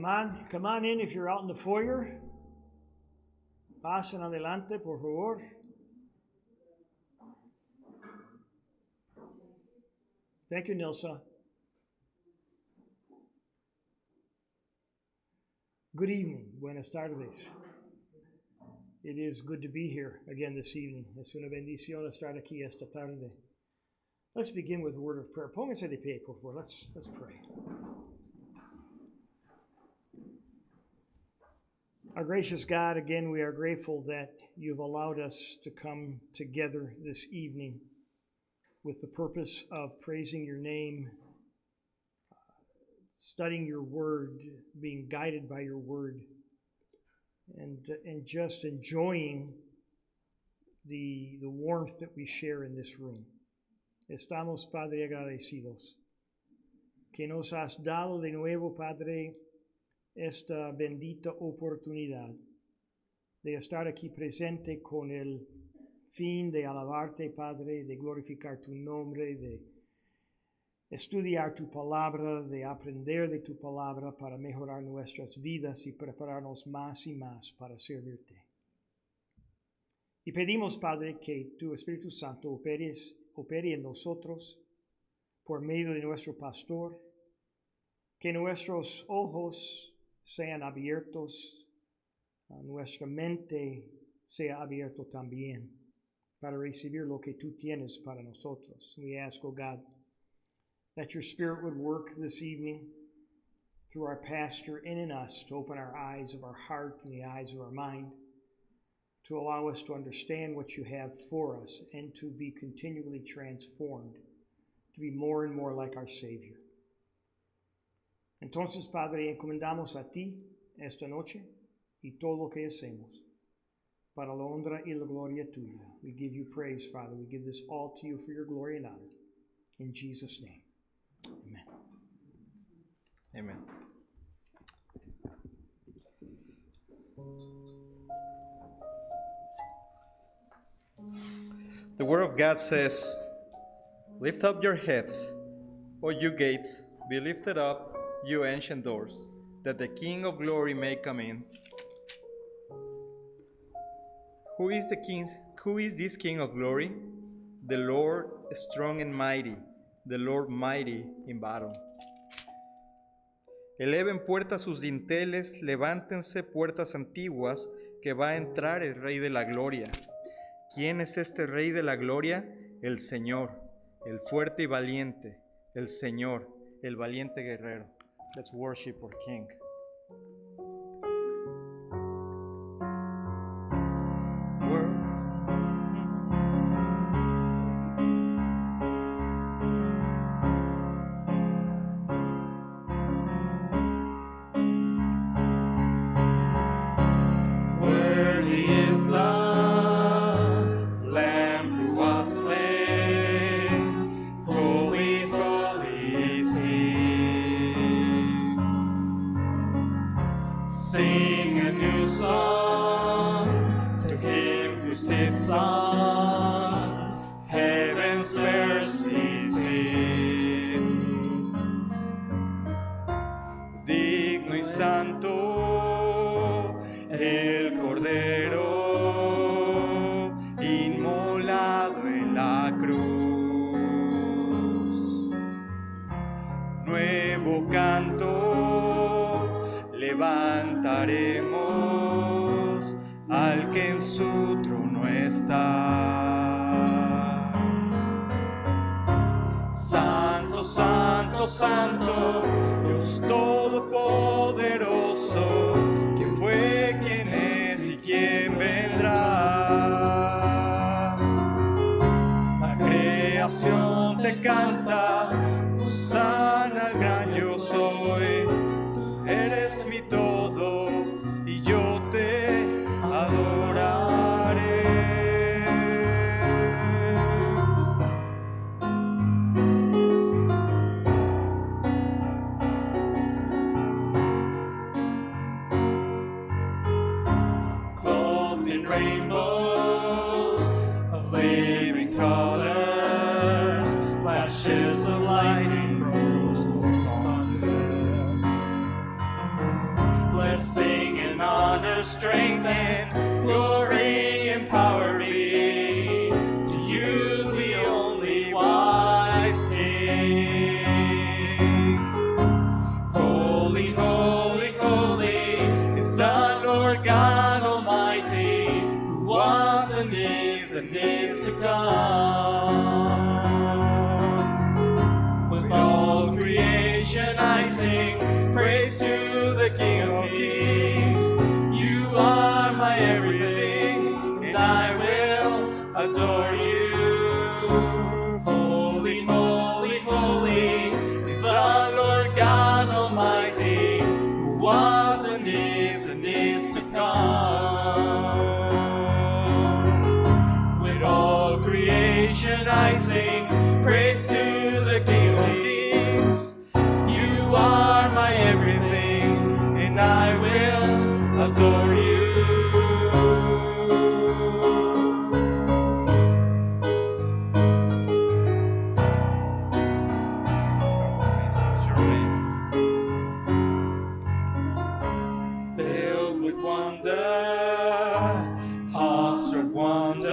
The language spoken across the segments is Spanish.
Come on in if you're out in the foyer. Pasen adelante, por favor. Thank you, Nilsa. Good evening. Buenas tardes. It is good to be here again this evening. Es una bendición estar aquí esta tarde. Let's begin with a word of prayer. Pónganse de pie, por favor. Let's pray. Our gracious God, again, we are grateful that you've allowed us to come together this evening with the purpose of praising your name, studying your word, being guided by your word, and just enjoying the warmth that we share in this room. Estamos, Padre, agradecidos que nos has dado de nuevo, Padre, esta bendita oportunidad de estar aquí presente con el fin de alabarte, Padre, de glorificar tu nombre, de estudiar tu palabra, de aprender de tu palabra para mejorar nuestras vidas y prepararnos más y más para servirte. Y pedimos, Padre, que tu Espíritu Santo opere en nosotros por medio de nuestro pastor, que nuestros ojos sean abiertos, nuestra mente sea abierta también para recibir lo que tú tienes para nosotros. We ask, oh God, that your Spirit would work this evening through our pastor in and us to open our eyes of our heart and the eyes of our mind, to allow us to understand what you have for us and to be continually transformed, to be more and more like our Savior. Entonces, Padre, encomendamos a ti esta noche y todo lo que hacemos para la honra y la gloria tuya. We give you praise, Father. We give this all to you for your glory and honor. In Jesus' name, amen. Amen. The Word of God says, "Lift up your heads, O you gates, be lifted up, you ancient doors, that the King of glory may come in." Who is the King? Who is this King of glory? The Lord strong and mighty, the Lord mighty in battle. Eleven puertas sus dinteles, levántense puertas antiguas, que va a entrar el Rey de la Gloria. ¿Quién es este Rey de la Gloria? El Señor, el fuerte y valiente, el Señor, el valiente guerrero. Let's worship our King. Worthy is the Lamb who was slain. Holy, holy is He. Sing a new song to Him who sits on heaven's mercy seat. Digno y santo el Cordero inmolado en la cruz. Nuevo canto levantaremos al que en su trono está. Santo, santo, santo, Dios todopoderoso, ¿quién fue, quién es y quién vendrá? La creación te canta, hosana al gran yo soy. Tú eres mi todo y yo te adoraré. Rainbows of living colors, flashes of lightning from strength and glory and power be. To you, the only wise King. Holy, holy, holy is the Lord God Almighty, who was and is to come. With all creation I sing praise to the King of Kings. You are my everything, and I will adore you. Holy, holy, holy is the Lord God Almighty, who was and is to come. With all creation I sing praise to the King of Kings. You are my everything, and I will adore you. Filled with wonder, awestruck wonder,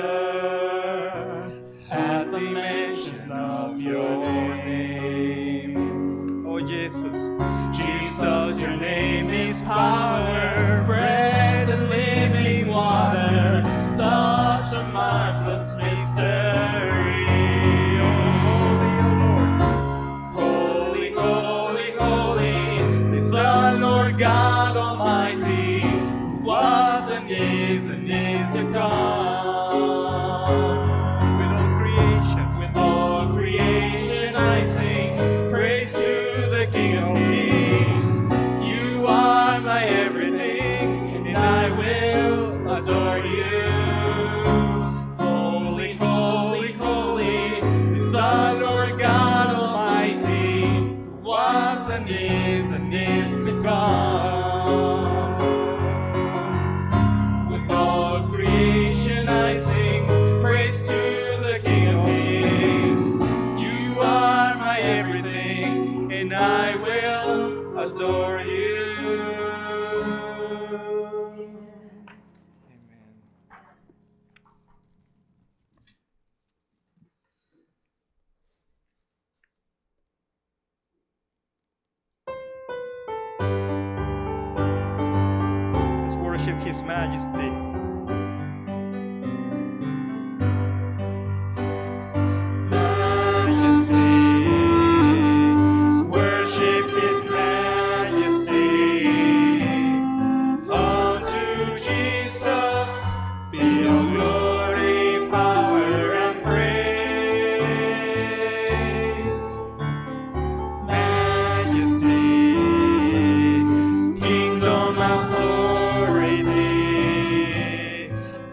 at the mention of your name. Oh, Jesus. Jesus, your name is power, bread and living water, such a marvelous mystery. Holy, holy, holy is the Lord God Almighty, who was and is to come. With all creation I sing praise to the King of Kings. You are my everything, and I will adore you. Holy, holy, holy is the Lord God Almighty, who was and is to come. With all creation I sing praise to the King of Kings. You are my everything, and I will adore you. Amen. Let's worship His Majesty. Majesty, worship His majesty. Unto Jesus be all glory, power, and praise. Majesty, kingdom, authority,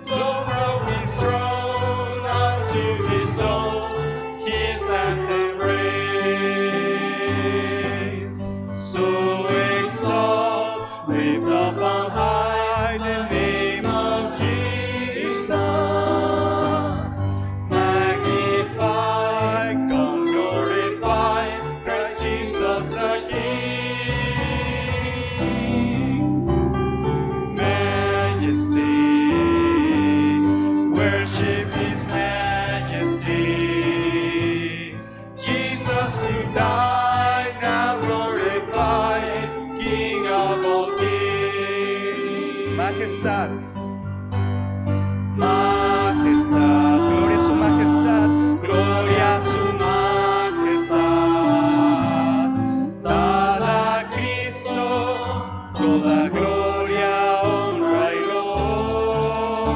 flow from His throne unto His own, His anthem reigns. So exalt, lift up on high the name of Jesus. Magnify, come glorify Christ Jesus the King. Majesty, worship His majesty. Jesus who died, now glorified, King of all kings. Majestad. Majestad, gloria a su majestad, gloria a su majestad. Dada a Cristo toda gloria, honra y honor.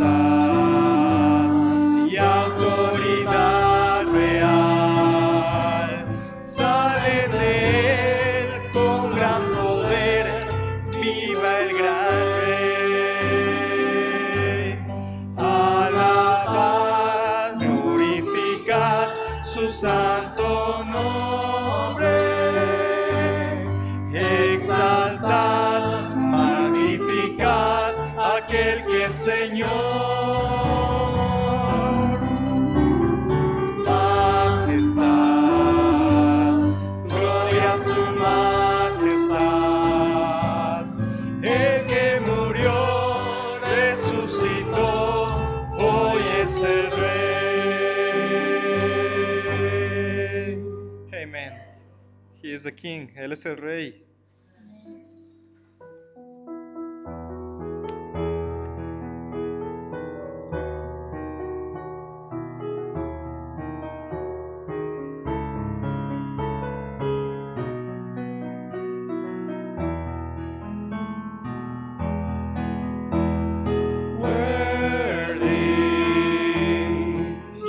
Majestad y autoridad real salen de él con gran poder. Viva el gran Rey. Alabad, glorificad su santo nombre. Exaltad, magnificad aquel que es Señor. Majestad, gloria a su majestad. is the King. Él es el Rey.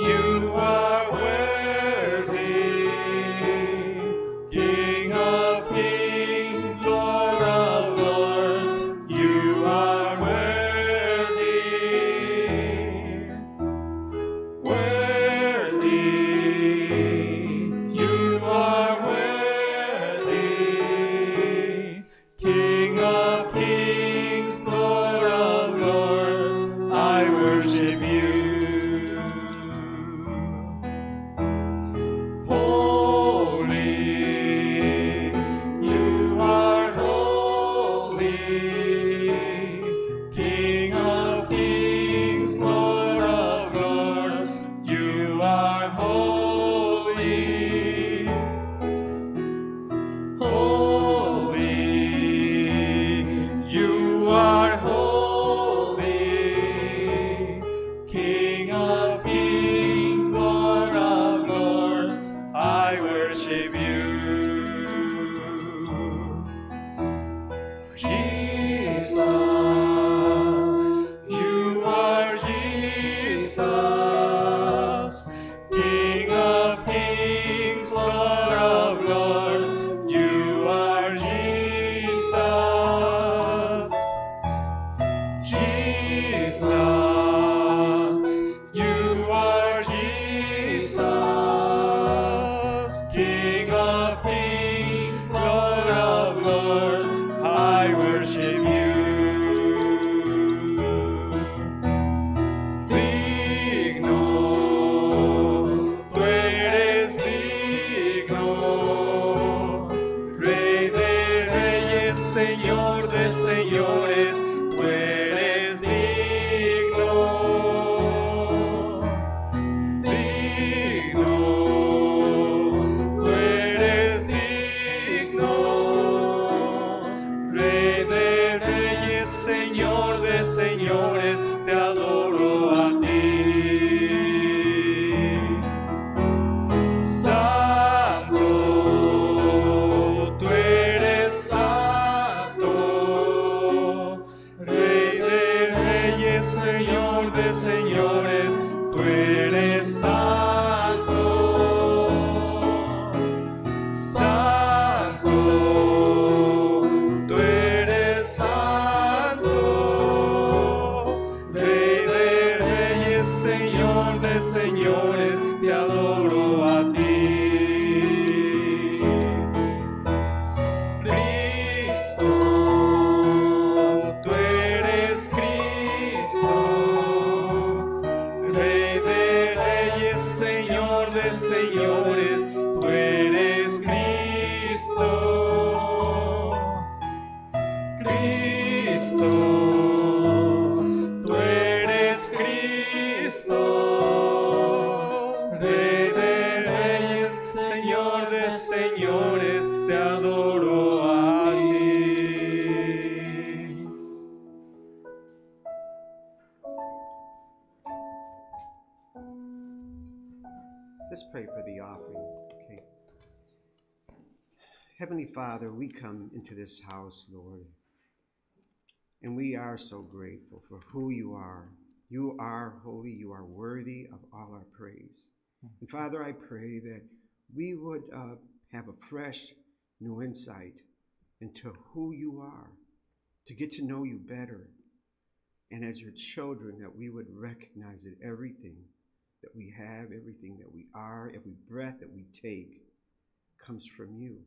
You are worthy, King of kings, Lord of lords. You are worthy, worthy. You are worthy, King of kings, Lord of lords. I worship you. Holy, you are holy, King of kings, Lord of lords. You are holy, holy, you are holy, King of kings, Lord of lords. I worship you. Jesus, you are Jesus, King of kings, Lord of lords. You are Jesus, Jesus, you are Jesus, King of kings, Lord of lords. I worship you. Digno, tú eres digno, Rey de reyes, Señor de señores, tú eres digno, digno, tú eres digno, Rey de reyes, Señor de señores, te adoro a ti. Santo, tú eres santo, Rey de reyes, Señor de señores, tú eres santo, santo, tú eres santo, Rey de reyes, Señor de señores, te adoro a ti. Cristo, tú eres Cristo, Rey de reyes, Señor de señores, tú eres Cristo, Cristo, tú eres Cristo, Rey de reyes, Señor de señores, te adoro a ti. Let's pray for the offering. Okay. Heavenly Father, we come into this house, Lord, and we are so grateful for who you are. You are holy. You are worthy of all our praise. And Father, I pray that we would have a fresh new insight into who you are, to get to know you better. And as your children, that we would recognize that everything that we have, everything that we are, every breath that we take comes from you.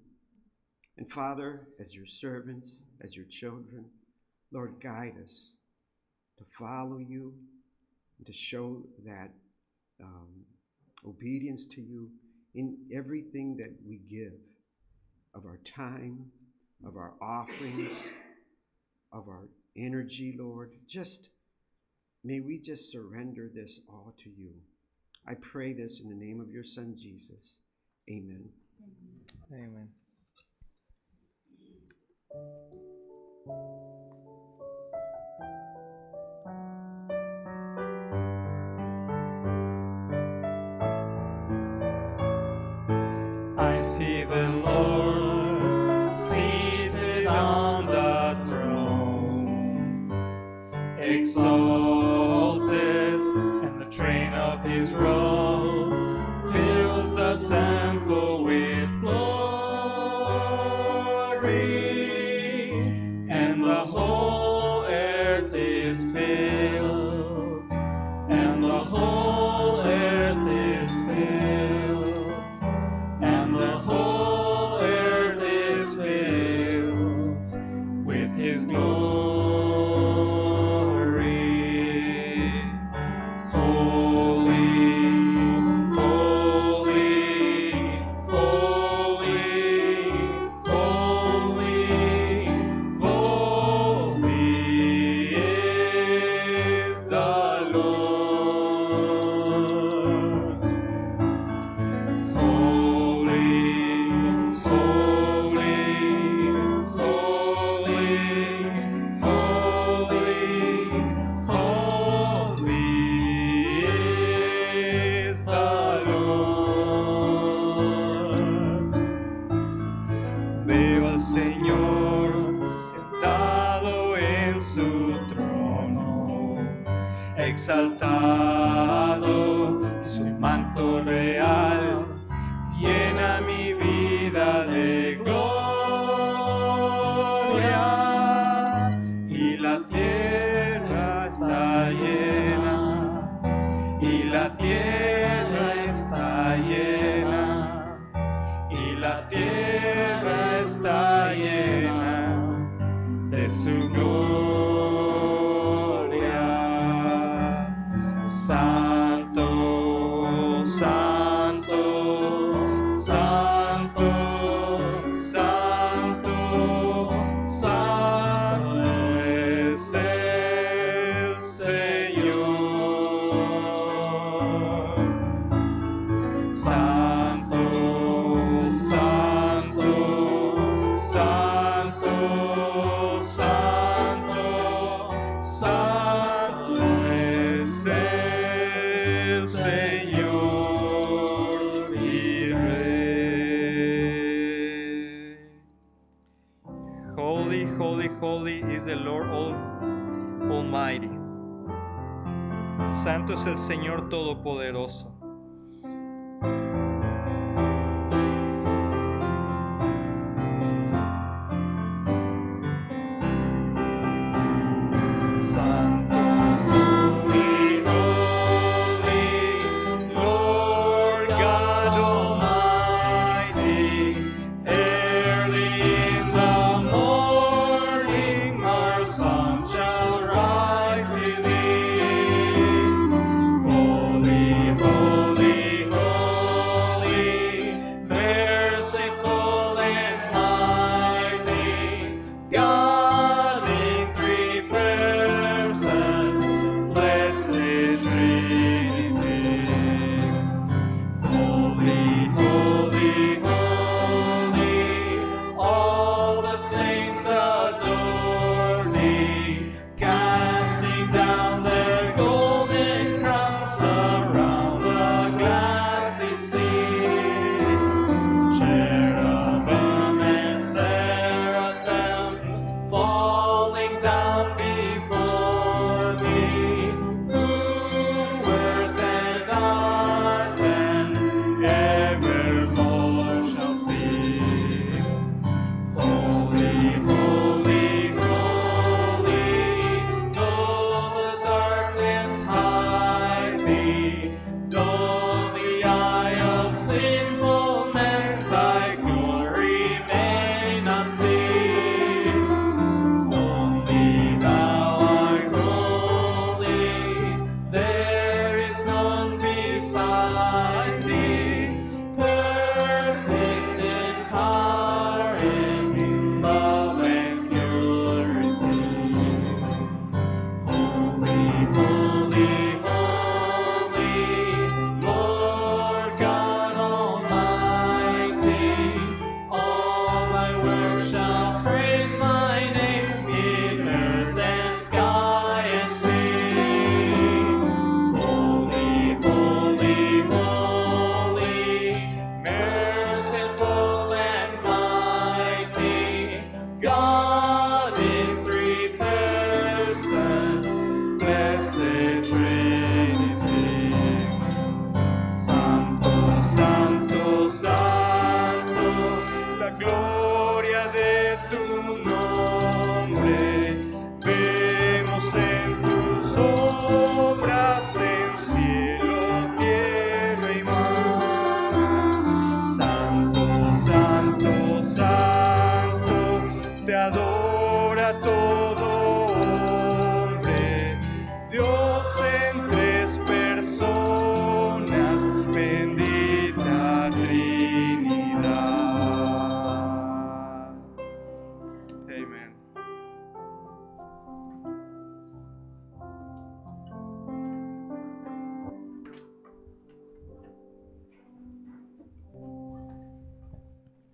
And Father, as your servants, as your children, Lord, guide us to follow you and to show that obedience to you in everything that we give, of our time, of our offerings, of our energy, Lord. May we just surrender this all to you. I pray this in the name of your Son, Jesus. Amen. Amen. I see the Lord seated on the throne, exalted, and the train of his robe fills the temple with glory, and the whole earth is filled, and the whole earth is filled, and the whole earth is filled with his glory. Holy, holy, holy, holy, holy is the Lord. Holy, holy, holy, holy, holy is the Lord. Veo al Señor sentado en su trono, exaltado, su manto real llena mi vida de gloria, y la tierra está llena, y la tierra está llena, y la tierra está llena de su gloria. Santo, santo, santo, santo, santo es el Señor. Santo, santo, santo, santo, santo es el Señor y Rey. Holy, holy, holy is the Lord Almighty. Santo es el Señor Todopoderoso. Santo, holy, holy, Lord God Almighty. Early in the morning our sun shall rise to thee. Holy, holy.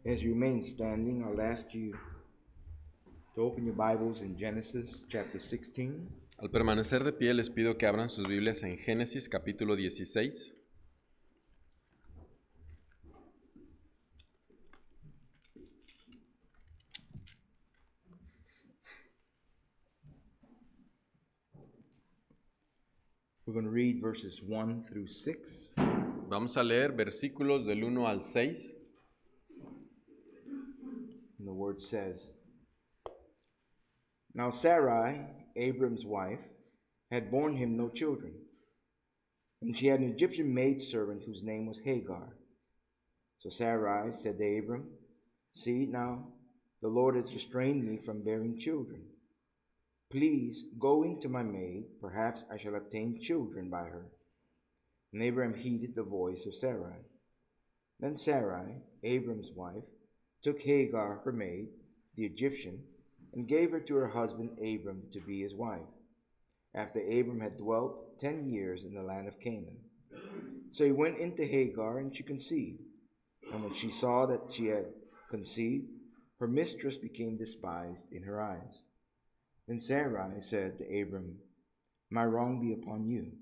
As you remain standing, I'll ask you to open your Bibles in Genesis chapter 16. Al permanecer de pie, les pido que abran sus Biblias en Génesis capítulo 16. We're going to read verses 1 through 6. Vamos a leer versículos del 1 al 6. And the word says, Now Sarai, Abram's wife, had borne him no children, and she had an Egyptian maidservant whose name was Hagar. So Sarai said to Abram, See now, the Lord has restrained me from bearing children. Please go into my maid, perhaps I shall obtain children by her. And Abram heeded the voice of Sarai. Then Sarai, Abram's wife, took Hagar, her maid, the Egyptian, and gave her to her husband Abram to be his wife, after Abram had dwelt 10 years in the land of Canaan. So he went into Hagar, and she conceived. And when she saw that she had conceived, her mistress became despised in her eyes. Then Sarai said to Abram, My wrong be upon you.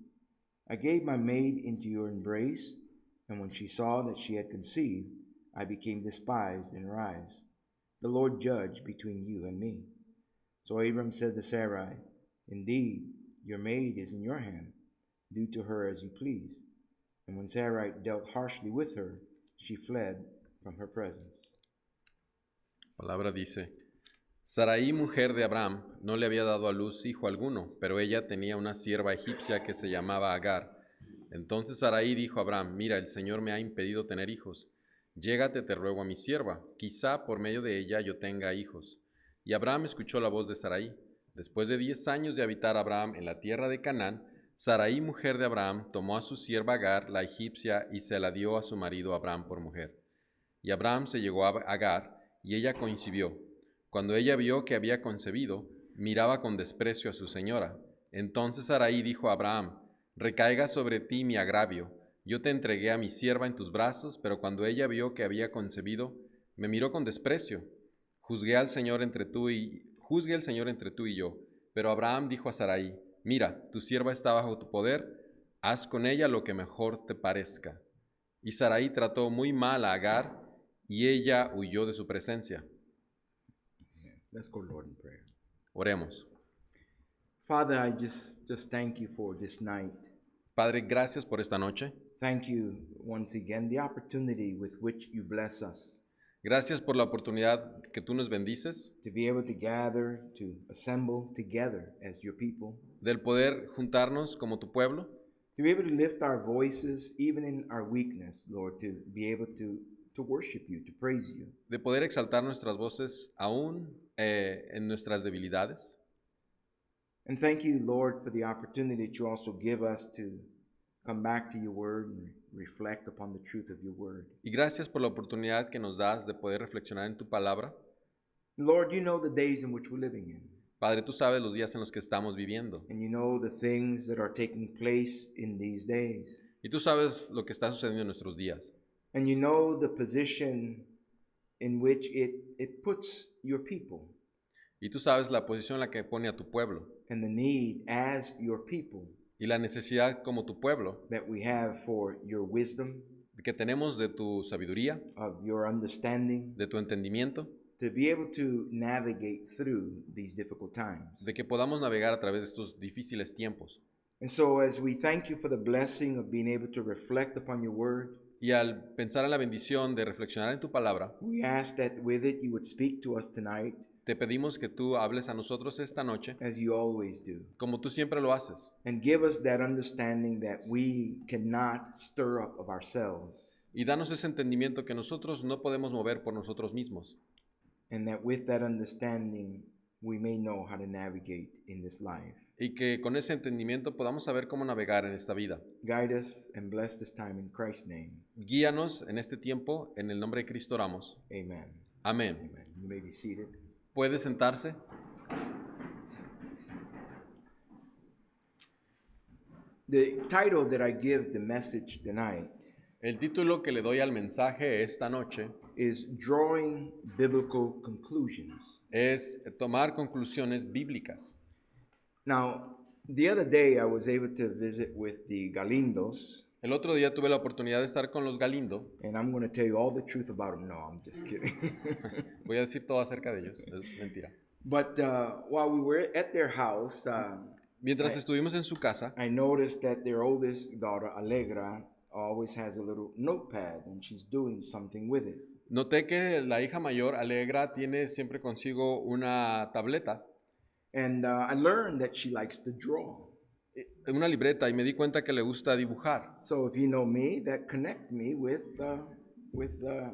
I gave my maid into your embrace, and when she saw that she had conceived, I became despised in her eyes. The Lord judge between you and me. So Abram said to Sarai, Indeed, your maid is in your hand. Do to her as you please. And when Sarai dealt harshly with her, she fled from her presence. Palabra dice, Sarai, mujer de Abraham, no le había dado a luz hijo alguno, pero ella tenía una sierva egipcia que se llamaba Agar. Entonces Sarai dijo a Abraham, Mira, el Señor me ha impedido tener hijos. Llégate, te ruego, a mi sierva, quizá por medio de ella yo tenga hijos. Y Abraham escuchó la voz de Sarai. Después de 10 años de habitar Abraham en la tierra de Canaán, Sarai, mujer de Abraham, tomó a su sierva Agar, la egipcia, y se la dio a su marido Abraham por mujer. Y Abraham se llegó a Agar, y ella concibió. Cuando ella vio que había concebido, miraba con desprecio a su señora. Entonces Sarai dijo a Abraham, Recaiga sobre ti mi agravio. Yo te entregué a mi sierva en tus brazos, pero cuando ella vio que había concebido, me miró con desprecio. Juzgue el Señor entre tú y yo. Pero Abraham dijo a Sarai, Mira, tu sierva está bajo tu poder, haz con ella lo que mejor te parezca. Y Sarai trató muy mal a Agar, y ella huyó de su presencia. Let's go, Lord, in prayer. Oremos. Father, I just thank you for this night. Padre, gracias por esta noche. Thank you once again, the opportunity with which you bless us Gracias por la oportunidad que tú nos bendices, to be able to gather, to assemble together as your people, del poder juntarnos como tu pueblo, to be able to lift our voices even in our weakness, Lord, to be able to worship you, to praise you. de poder exaltar nuestras voces aún en nuestras debilidades. And thank you, Lord, for the opportunity that you also give us to come back to your word and reflect upon the truth of your word. Y gracias por la oportunidad que nos das de poder reflexionar en tu palabra. Lord, you know the days in which we're living in, Padre, tú sabes los días en los que estamos viviendo. and you know the things that are taking place in these days. Y tú sabes lo que está sucediendo en nuestros días. And you know the position in which it puts your people Y tú sabes la posición en la que pone a tu pueblo. and the need as your people Y la necesidad como tu pueblo that we have for your wisdom, que tenemos de tu sabiduría, of your understanding, de tu entendimiento, to be able to navigate through these difficult times. de que podamos navegar a través de estos difíciles tiempos. And so as we thank you for the blessing of being able to reflect upon your word, Y al pensar en la bendición de reflexionar en tu palabra, we ask that with it you would speak to us tonight te pedimos que tú hables a nosotros esta noche, as you always do, como tú siempre lo haces, and give us that understanding that we cannot stir up of ourselves, y danos ese entendimiento que nosotros no podemos mover por nosotros mismos, and that with that understanding we may know how to navigate in this life. y que con ese entendimiento podamos saber cómo navegar en esta vida. Guide us and bless this time in Christ's name. Guíanos en este tiempo, en el nombre de Cristo oramos. Amen. Amén. Amen. You may be seated. ¿Puede sentarse? The title that I give the message tonight El título que le doy al mensaje esta noche is drawing biblical conclusions. es tomar conclusiones bíblicas. Now, the other day I was able to visit with the Galindos, El otro día tuve la oportunidad de estar con los Galindo. and I'm going to tell you all the truth about them. No, I'm just kidding. Voy a decir todo acerca de ellos, es mentira. But while we were at their house, Mientras estuvimos en su casa, I noticed that their oldest daughter, Allegra, always has a little notepad, and she's doing something with it. noté que la hija mayor, Alegra, tiene siempre consigo una tableta, And I learned that she likes to draw. una libreta, y me di cuenta que le gusta dibujar. So if you know me, that connect me with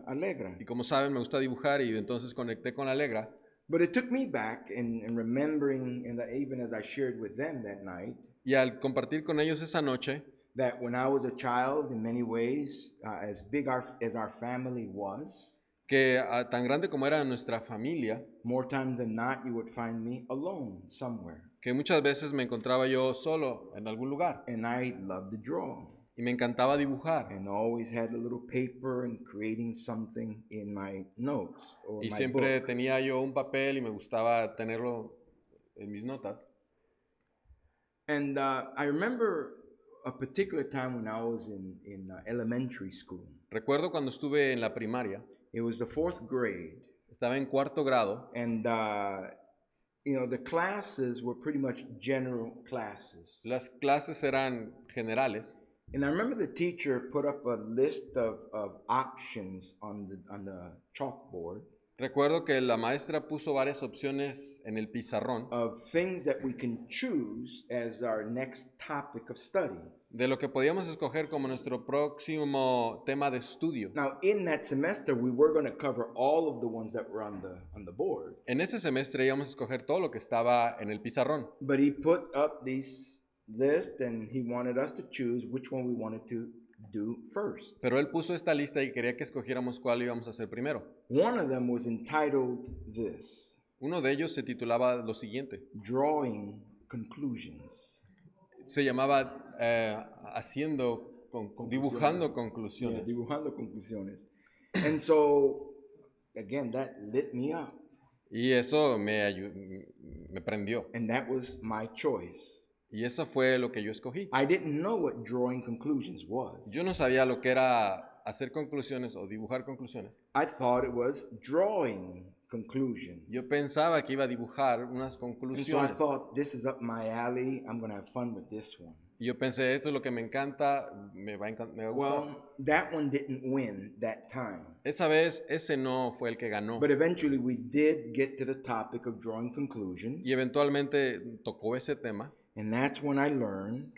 Allegra. Y como saben, me gusta dibujar, y entonces conecté con Alegra. But it took me back in remembering, and even as I shared with them that night, Y al compartir con ellos esa noche, that when I was a child, in many ways, as big as our family was, que tan grande como era nuestra familia, more times than not, you would find me alone somewhere. que muchas veces me encontraba yo solo en algún lugar, And I loved to draw, y me encantaba dibujar. and always had a little paper and creating something in my notes or Y my siempre book. tenía yo un papel y me gustaba tenerlo en mis notas. And I remember a particular time when I was in elementary school. Recuerdo cuando estuve en la primaria, It was the 4th grade, estaba en 4º grado, and the classes were pretty much general classes. las clases eran generales, And I remember the teacher put up a list of options on the chalkboard recuerdo que la maestra puso varias opciones en el pizarrón of things that we can choose as our next topic of study. de lo que podíamos escoger como nuestro próximo tema de estudio. Now, in that semester, we were going to cover all of the ones that were on the board. En ese semestre íbamos a escoger todo lo que estaba en el pizarrón, But he put up this list, and he wanted us to choose which one we wanted to do first. pero él puso esta lista y quería que escogiéramos cuál íbamos a hacer primero. One of them was entitled this, Uno de ellos se titulaba lo siguiente, Drawing Conclusions. se llamaba dibujando Yeah, conclusiones. dibujando conclusiones. And so, again, that lit me up, Y eso me prendió. and that was my choice. Y eso fue lo que yo escogí. I didn't know what drawing conclusions was. Yo no sabía lo que era hacer conclusiones o dibujar conclusiones. I thought it was drawing conclusions. Yo pensaba que iba a dibujar unas And so I conclusiones. thought, this is up my alley. I'm going to have fun with this one. Y yo pensé, esto es lo que me encanta, me va a gustar. Well, that one didn't win that time. Esa vez, ese no fue el que ganó. But eventually we did get to the topic of drawing conclusions. Y eventualmente tocó ese tema. And that's when I learned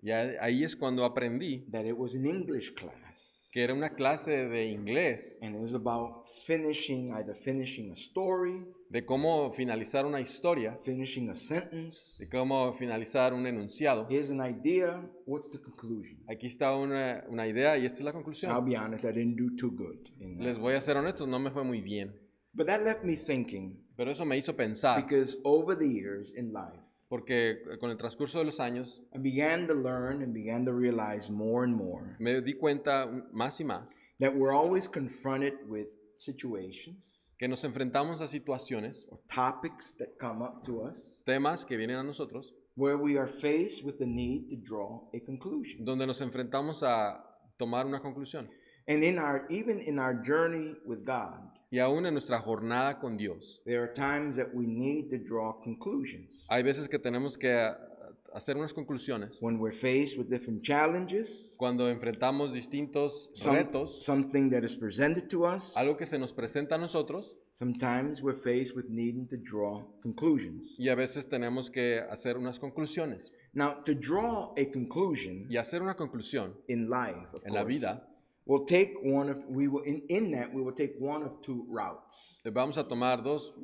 Y ahí es cuando aprendí that it was an English class. que era una clase de inglés, And it was about either finishing a story, de cómo finalizar una historia, finishing a sentence. de cómo finalizar un enunciado. Here's an idea. What's the conclusion? Aquí está una idea y esta es la I'll conclusión. be honest, I didn't do too good in Les that. voy a ser honestos, no me fue muy bien. But that left me thinking, Pero eso me hizo pensar, because over the years in life, porque con el transcurso de los años I began to learn and began to realize more and more me di cuenta más y más that we're always confronted with situations que nos enfrentamos a situaciones, or topics that come up to us temas que vienen a nosotros, where we are faced with the need to draw a conclusion. donde nos enfrentamos a tomar una conclusión. And even in our journey with God, Y aún en nuestra jornada con Dios, there are times that we need to draw conclusions. hay veces que tenemos que hacer unas conclusiones. When we're faced with different challenges, Cuando enfrentamos distintos retos, something that is presented to us, algo que se nos presenta a nosotros, sometimes we're faced with needing to draw conclusions. y a veces tenemos que hacer unas conclusiones. Now, to draw a conclusion Y hacer una conclusión in life, of en la course, vida, we'll take one of we will take one of two routes. vamos a tomar dos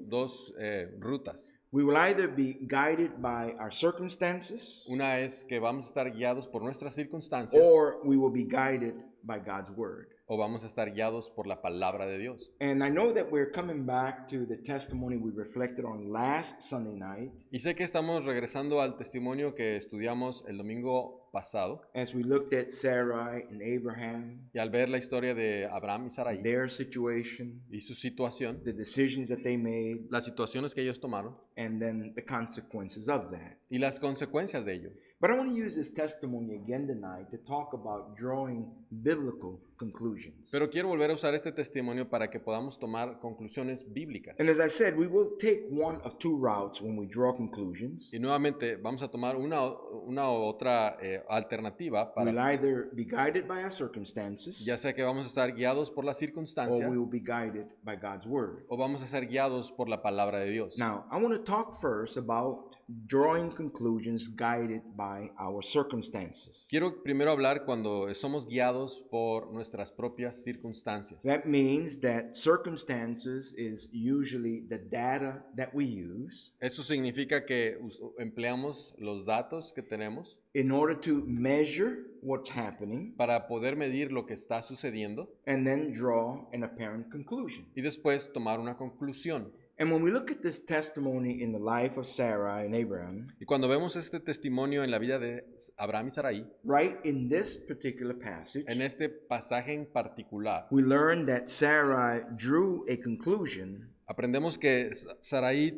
rutas. We will either be guided by our circumstances, Una es que vamos a estar guiados por nuestras circunstancias or we will be guided by God's word. o vamos a estar guiados por la palabra de Dios. And I know that we're coming back to the testimony we reflected on last Sunday night Y sé que estamos regresando al testimonio que estudiamos el domingo pasado, as we looked at Sarai and Abraham, y al ver la historia de Abraham y Sarai their situation, y su situación, the decisions that they made, las situaciones que ellos tomaron and then the consequences of that. y las consecuencias de ello. But I want to use this testimony again tonight to talk about drawing biblical conclusions. Pero quiero volver a usar este testimonio para que podamos tomar conclusiones bíblicas. And as I said, we will take one of two routes when we draw conclusions. Y nuevamente vamos a tomar una u otra alternativa We'll para, either be guided by our circumstances, ya sea que vamos a estar guiados por la or circunstancia we will be guided by God's word. o vamos a ser guiados por la palabra de Dios. Now, I want to talk first about drawing conclusions guided by our circumstances. Quiero primero hablar cuando somos guiados por nuestras propias circunstancias. That means that circumstances is usually the data that we use Eso significa que empleamos los datos que tenemos in order to measure what's happening para poder medir lo que está sucediendo and then draw an apparent conclusion. y después tomar una conclusión. And when we look at this testimony in the life of Sarah and Abraham, Y cuando vemos este testimonio en la vida de Abraham y Sarai, right in this particular passage, en este pasaje en particular, we learn that Sarah drew a conclusion aprendemos que Sarai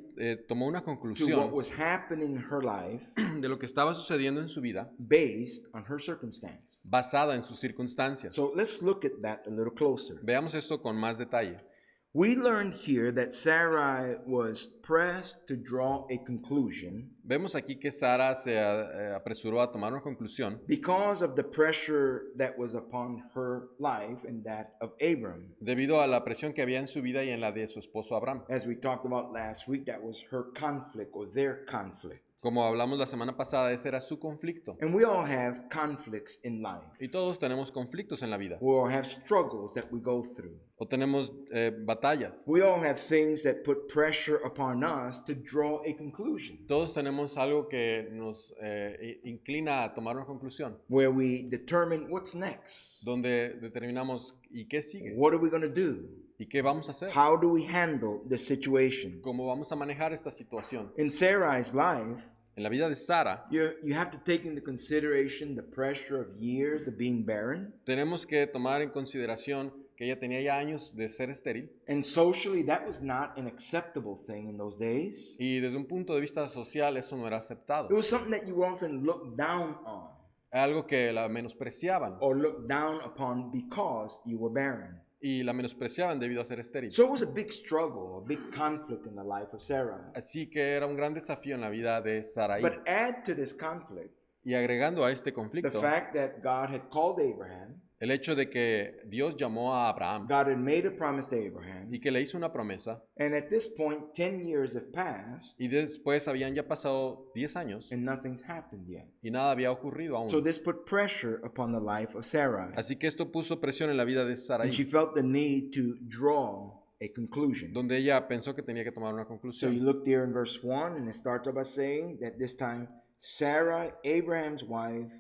tomó una to what conclusión was happening in her life de lo que estaba sucediendo en su vida based on her circumstance. basada en sus circunstancias. So let's look at that a little closer. Veamos esto con más detalle. We learned here that Sarai was pressed to draw a conclusion Vemos aquí que Sara se apresuró a tomar una conclusión because of the pressure that was upon her life and that of Abram. debido a la presión que había en su vida y en la de su esposo Abraham. As we talked about last week, that was her conflict or their conflict. Como hablamos la semana pasada, ese era su conflicto. And we all have conflicts in life. Y todos tenemos conflictos en la vida. We all have struggles that we go through. O tenemos batallas. We all have things that put pressure upon us to draw a conclusion, Todos tenemos algo que nos inclina a tomar una conclusión, where we determine what's next. donde determinamos ¿y qué sigue? What are we going to do? ¿Y qué vamos a hacer? How do we handle the situation? ¿Cómo vamos a manejar esta situación? In Sarai's life, En la vida de Sara, you have to take into consideration the pressure of years of being barren. tenemos que tomar en consideración que ella tenía ya años de ser estéril And socially, that was not an acceptable thing in those days. y desde un punto de vista social eso no era aceptado. It was something that you often looked down on Algo que la menospreciaban or looked down upon because you were barren. y la menospreciaban debido a ser estéril. So it was a big struggle, a big conflict in the life of Sarah. Así que era un gran desafío en la vida de Sarai. But add to this conflict Y agregando a este the conflicto, fact that God had called Abraham, el hecho de que Dios llamó a Abraham God had made a promise to Abraham, y que le hizo una promesa, and at this point, 10 years have passed y después habían ya pasado 10 años and nothing's happened yet. y nada había ocurrido aún. So this put pressure upon the life of Sarai, Así que esto puso presión en la vida de Sarai, and she felt the need to draw a conclusion. donde ella pensó que tenía que tomar una So you conclusión. look there in verse 1, and it starts off by saying that this time Sarah, Abraham's wife,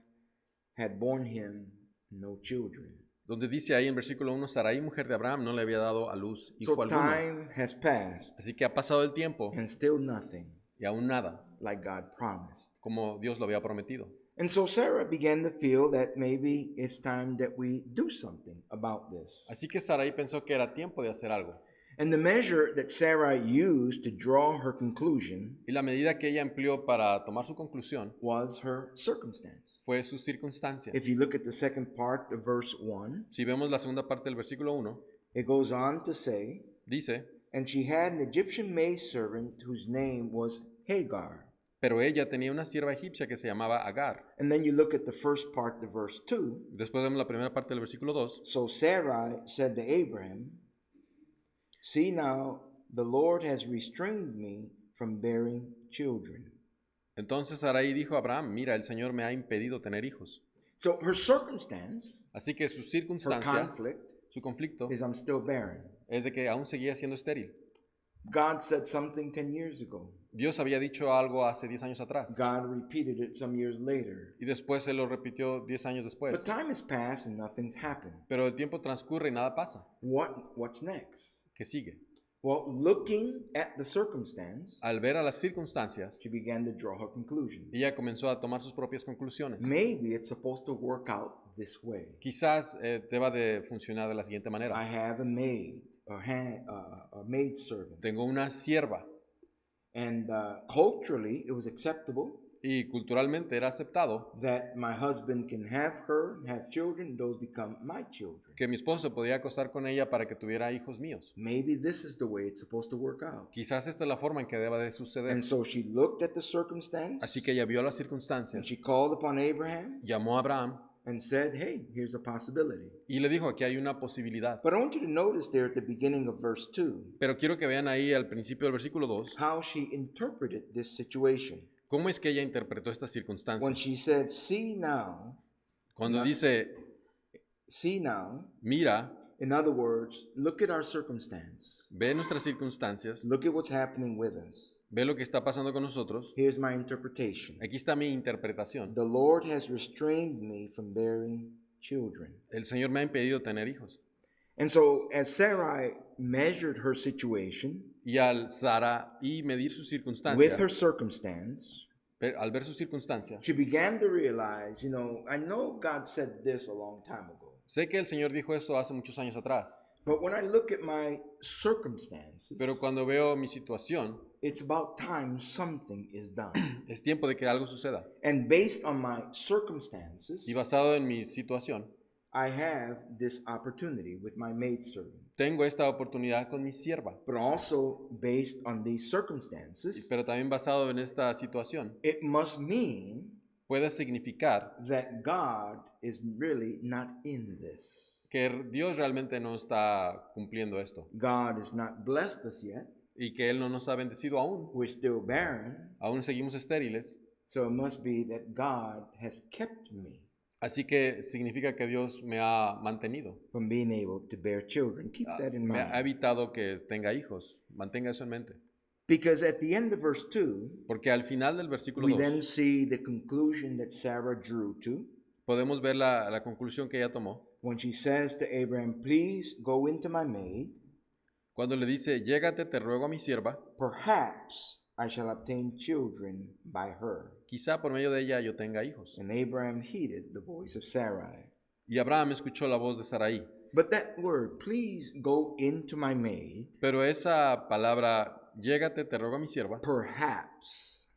had borne him no children. Donde dice ahí en versículo 1, Sarai, mujer de Abraham, no le había dado a luz hijo So alguno. time has passed, Así que ha pasado el tiempo and still nothing y aún nada, like God promised. como Dios lo había prometido. And so Sarah began to feel that maybe it's time that we do something about this. Así que Sarai pensó que era tiempo de hacer algo. And the measure that Sarah used to draw her conclusion Y la medida que ella empleó para tomar su conclusión was her circumstance. fue su circunstancia. If you look at the second part of verse 1, Si vemos la segunda parte del versículo 1, it goes on to say, dice, and she had an Egyptian maidservant whose name was Hagar. pero ella tenía una sierva egipcia que se llamaba Agar. And then you look at the first part of verse 2. Después vemos la primera parte del versículo 2. So Sarai said to Abraham, see now, the Lord has restrained me from bearing children. Entonces Sarai dijo a Abraham, mira, el Señor me ha impedido tener hijos. So her circumstance, Así que su her circunstancia, conflict, su conflicto, is I'm still barren. es de que aún seguía siendo estéril. God said something 10 years ago. Dios había dicho algo hace 10 años atrás God repeated it some years later. y después Él lo repitió 10 años después. But time has passed and nothing's happened. Pero el tiempo transcurre y nada pasa. What's next? ¿Qué sigue? Well, looking at the circumstance, Al ver a las circunstancias, she began to draw her conclusion. ella comenzó a tomar sus propias conclusiones. Maybe it's supposed to work out this way. Quizás deba de funcionar de la siguiente I manera. have a maid, a maid servant. Tengo una sierva And culturally, it was acceptable y culturalmente era aceptado that my husband can have her, have children, those become my children. que mi esposo podía acostar con ella para que tuviera hijos míos. Maybe this is the way it's supposed to work out. Quizás esta es la forma en que deba de suceder. And so she looked at the circumstance, Así que ella vio las and circunstancias, she called upon Abraham llamó a Abraham and said, hey, here's a possibility. y le dijo, aquí hay una posibilidad. But I want you to notice there at the beginning of verse 2 Pero quiero que vean ahí al principio del versículo 2, how she interpreted this situation. cómo es que ella interpretó estas When circunstancias. she said, see now, Cuando dice, mira, in other words, look at our circumstance. ve nuestras circunstancias, Look at what's happening with us. ve lo que está pasando con nosotros, Here's my interpretation. aquí está mi interpretación. The Lord has restrained me from bearing children. El Señor me ha impedido tener hijos. And so, as Sarai measured her situation Y al Sarai medir sus with circunstancias, her circumstance, al ver sus circunstancias, she began to realize, I know God said this a long time ago, sé que el Señor dijo esto hace muchos años atrás, but when I look at my circumstances, pero cuando veo mi situación, it's about time something is done. es tiempo de que algo suceda. And based on my circumstances, Y basado en mi situación, I have this opportunity with my maidservant. tengo esta oportunidad con mi sierva. But also based on these circumstances, Pero también basado en esta situación, it must mean puede significar that God is really not in this. que Dios realmente no está cumpliendo esto God has not blessed us yet. y que Él no nos ha bendecido aún. We're still barren. Aún seguimos estériles. So it must be that God has kept me Así que significa que Dios me ha mantenido. from being able to bear children. Keep that in Me ha mind. evitado que tenga hijos. Mantenga eso en mente. Because at the end of verse 2, Porque al final del versículo we 2 then see the conclusion that Sarah drew to podemos ver la conclusión que ella tomó. when she says to Abraham, please go into my maid. Cuando le dice, llégate, te ruego a mi sierva, Perhaps I shall obtain children by her. quizá por medio de ella yo tenga hijos. And Abraham heeded the voice of Sarai. Y Abraham escuchó la voz de Sarai. But that word, please go into my maid, Pero esa palabra, llégate, te ruego a mi sierva, perhaps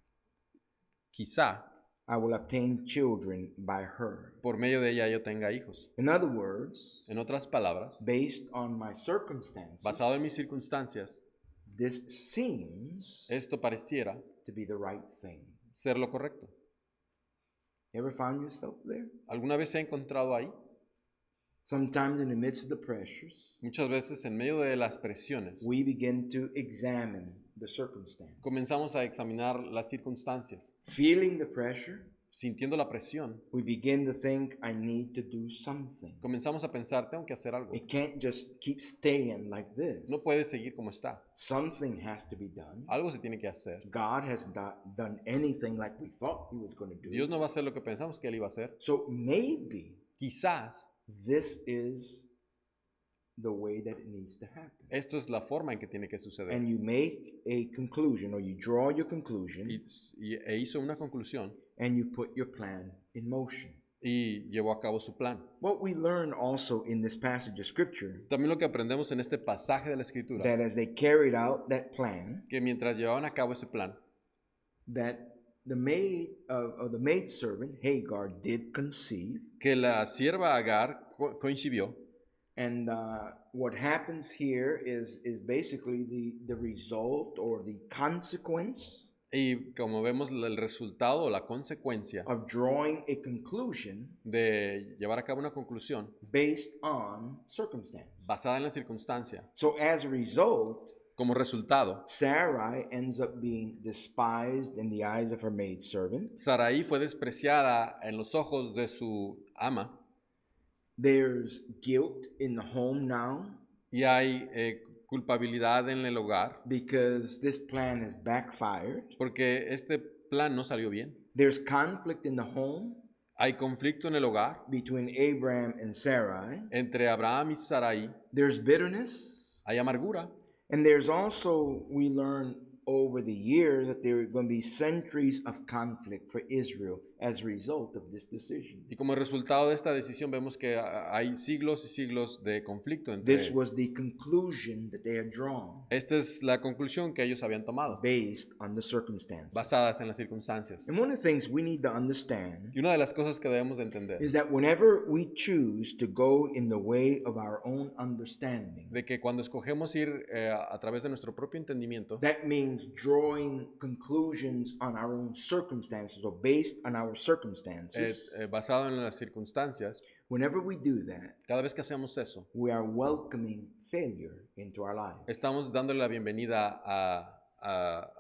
quizá I will obtain children by her. por medio de ella yo tenga hijos. In other words, En otras palabras, based on my circumstances, basado en mis circunstancias, this seems esto pareciera to be the right thing. ser lo correcto. You ever found yourself there? ¿Alguna vez se ha encontrado ahí? Sometimes in the midst of the pressures, Muchas veces en medio de las presiones we begin to examine the circumstance. comenzamos a examinar las circunstancias. Feeling the pressure, Sintiendo la presión, we begin to think, I need to do something. comenzamos a pensar, tengo que hacer algo. It can't just keep staying like this. No puede seguir como está. Something has to be done. Algo se tiene que hacer. God has not done anything like we thought he was going to do. Dios no va a hacer lo que pensamos que Él iba a hacer. So maybe Quizás this is the way that it needs to happen. esto es la forma en que tiene que suceder. And you make a conclusion, or you draw your conclusion, E hizo una conclusión and you put your plan in motion. y llevó a cabo su plan. What we learn also in this passage of scripture, También lo que aprendemos en este pasaje de la Escritura, that as they carried out that plan, que mientras llevaban a cabo ese plan, that the maidservant Hagar did conceive, que la sierva Agar coincidió. and what happens here is basically the result or the consequence Y como vemos el resultado o la consecuencia of drawing a conclusion de llevar a cabo una conclusión based on circumstance. basada en la circunstancia, So as a result, como resultado, Sarai ends up being despised in the eyes of her maidservant. Sarai fue despreciada en los ojos de su ama There's guilt in the home now. y hay culpabilidad en el hogar, because this plan has backfired. porque este plan no salió bien. There's conflict in the home Hay conflicto en el hogar between Abraham and Sarai. entre Abraham y Sarai. There's bitterness. Hay amargura. And there's also, we learn over the years that there are going to be centuries of conflict for Israel as a result of this decision. Y como resultado de esta decisión vemos que hay siglos y siglos de conflicto entre This was the conclusion that they had drawn Esta es la conclusión que ellos habían tomado, based on the circumstances. basadas en las circunstancias. And one of the things we need to understand Y una de las cosas que debemos de entender is that whenever we choose to go in the way of our own understanding, de que cuando escogemos ir a través de nuestro propio entendimiento, that means drawing conclusions on our own circumstances or based on our circumstances. basado en las circunstancias, Whenever we do that, cada vez que hacemos eso, we are welcoming failure into our lives. estamos dándole la bienvenida a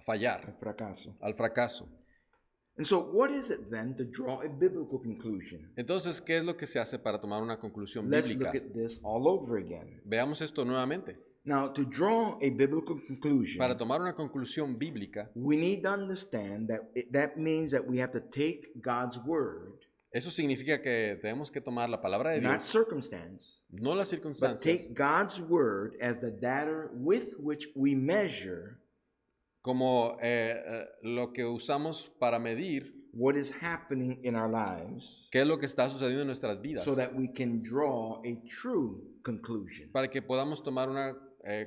fallar, El fracaso. al fracaso. And so, what is it then to draw a biblical conclusion? Entonces, ¿qué es lo que se hace para tomar una conclusión Let's bíblica? look at this all over again. Veamos esto nuevamente. Now, to draw a biblical conclusion, Para tomar una conclusión bíblica, we need to understand that that means that we have to take God's word, eso significa que tenemos que tomar la palabra de not Dios, circumstance, no las but circunstancias, take God's word as the data with which we measure como lo que usamos para medir what is happening in our lives qué es lo que está sucediendo en nuestras vidas, so that we can draw a true conclusion, para que podamos tomar una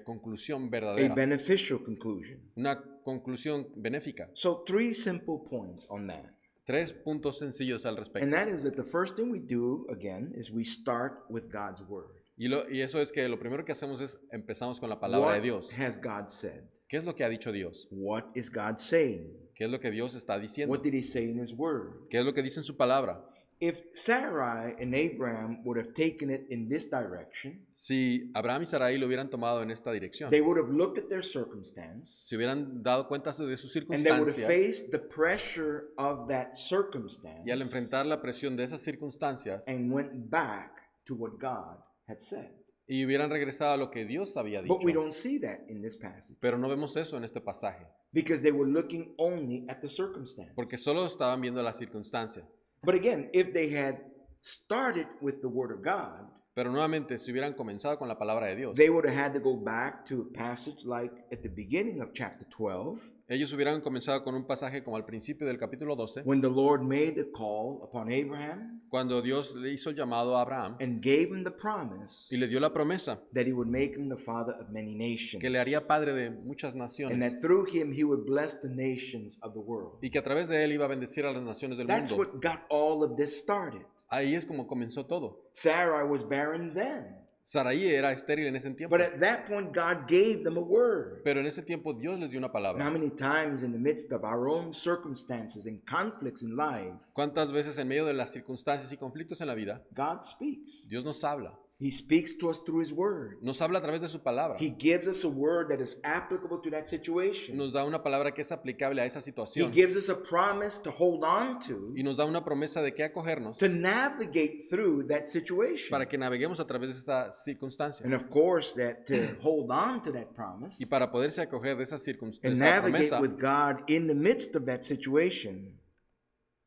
conclusión a verdadera, beneficial conclusion. una conclusión benéfica. So, 3 simple points on that. 3 puntos sencillos al respecto. And that is that the first thing we do, again, is we start with God's word. Y eso es que lo primero que hacemos es empezamos con la palabra de What Dios. has God said? ¿Qué es lo que ha dicho Dios? What is God saying? ¿Qué es lo que Dios está diciendo? What did he say in his word? ¿Qué es lo que dice en su palabra? If Sarai and Abraham would have taken it in this direction, Si Abraham y Sarai lo hubieran tomado en esta dirección, they would have looked at their circumstance se hubieran dado cuenta de sus and they would have circunstancias, faced the pressure of that circumstance y al enfrentar la presión de esas circunstancias and went back to what God had said. y hubieran regresado a lo que Dios había dicho. But we don't see that in this passage Pero no vemos eso en este pasaje, because they were looking only at the circumstance. porque solo estaban viendo la circunstancia. But again, if they had started with the word of God, Pero nuevamente, si hubieran comenzado con la palabra de Dios, they would have had to go back to a passage like at the beginning of chapter 12 ellos hubieran comenzado con un pasaje como al principio del capítulo 12, when the Lord made the call upon Abraham cuando Dios le hizo el llamado a Abraham and gave him the promise y le dio la promesa that he would make him the father of many nations, que le haría padre de muchas and naciones that through him he would bless the nations of the world. y que a través de él iba a bendecir a las naciones del That's mundo. what got all of this started. Ahí es como comenzó todo. Sarai was barren then, Sarai era estéril en ese tiempo, but at that point God gave them a word. pero en ese tiempo Dios les dio una And how palabra. many times in the midst of our own circumstances and conflicts in life, ¿Cuántas veces en medio de las circunstancias y conflictos en la vida, God speaks. Dios nos habla? He speaks to us through his word. Nos habla a través de su palabra. He gives us a word that is applicable to that situation. Nos da una palabra que es aplicable a esa He situación gives us a promise to hold on to y nos da una promesa de qué acogernos to navigate through that situation. para que naveguemos a través de esta circunstancia. And of course, that to hold on to that promise Y para poderse acoger de esa and circunstancia, navigate promesa, with God in the midst of that situation,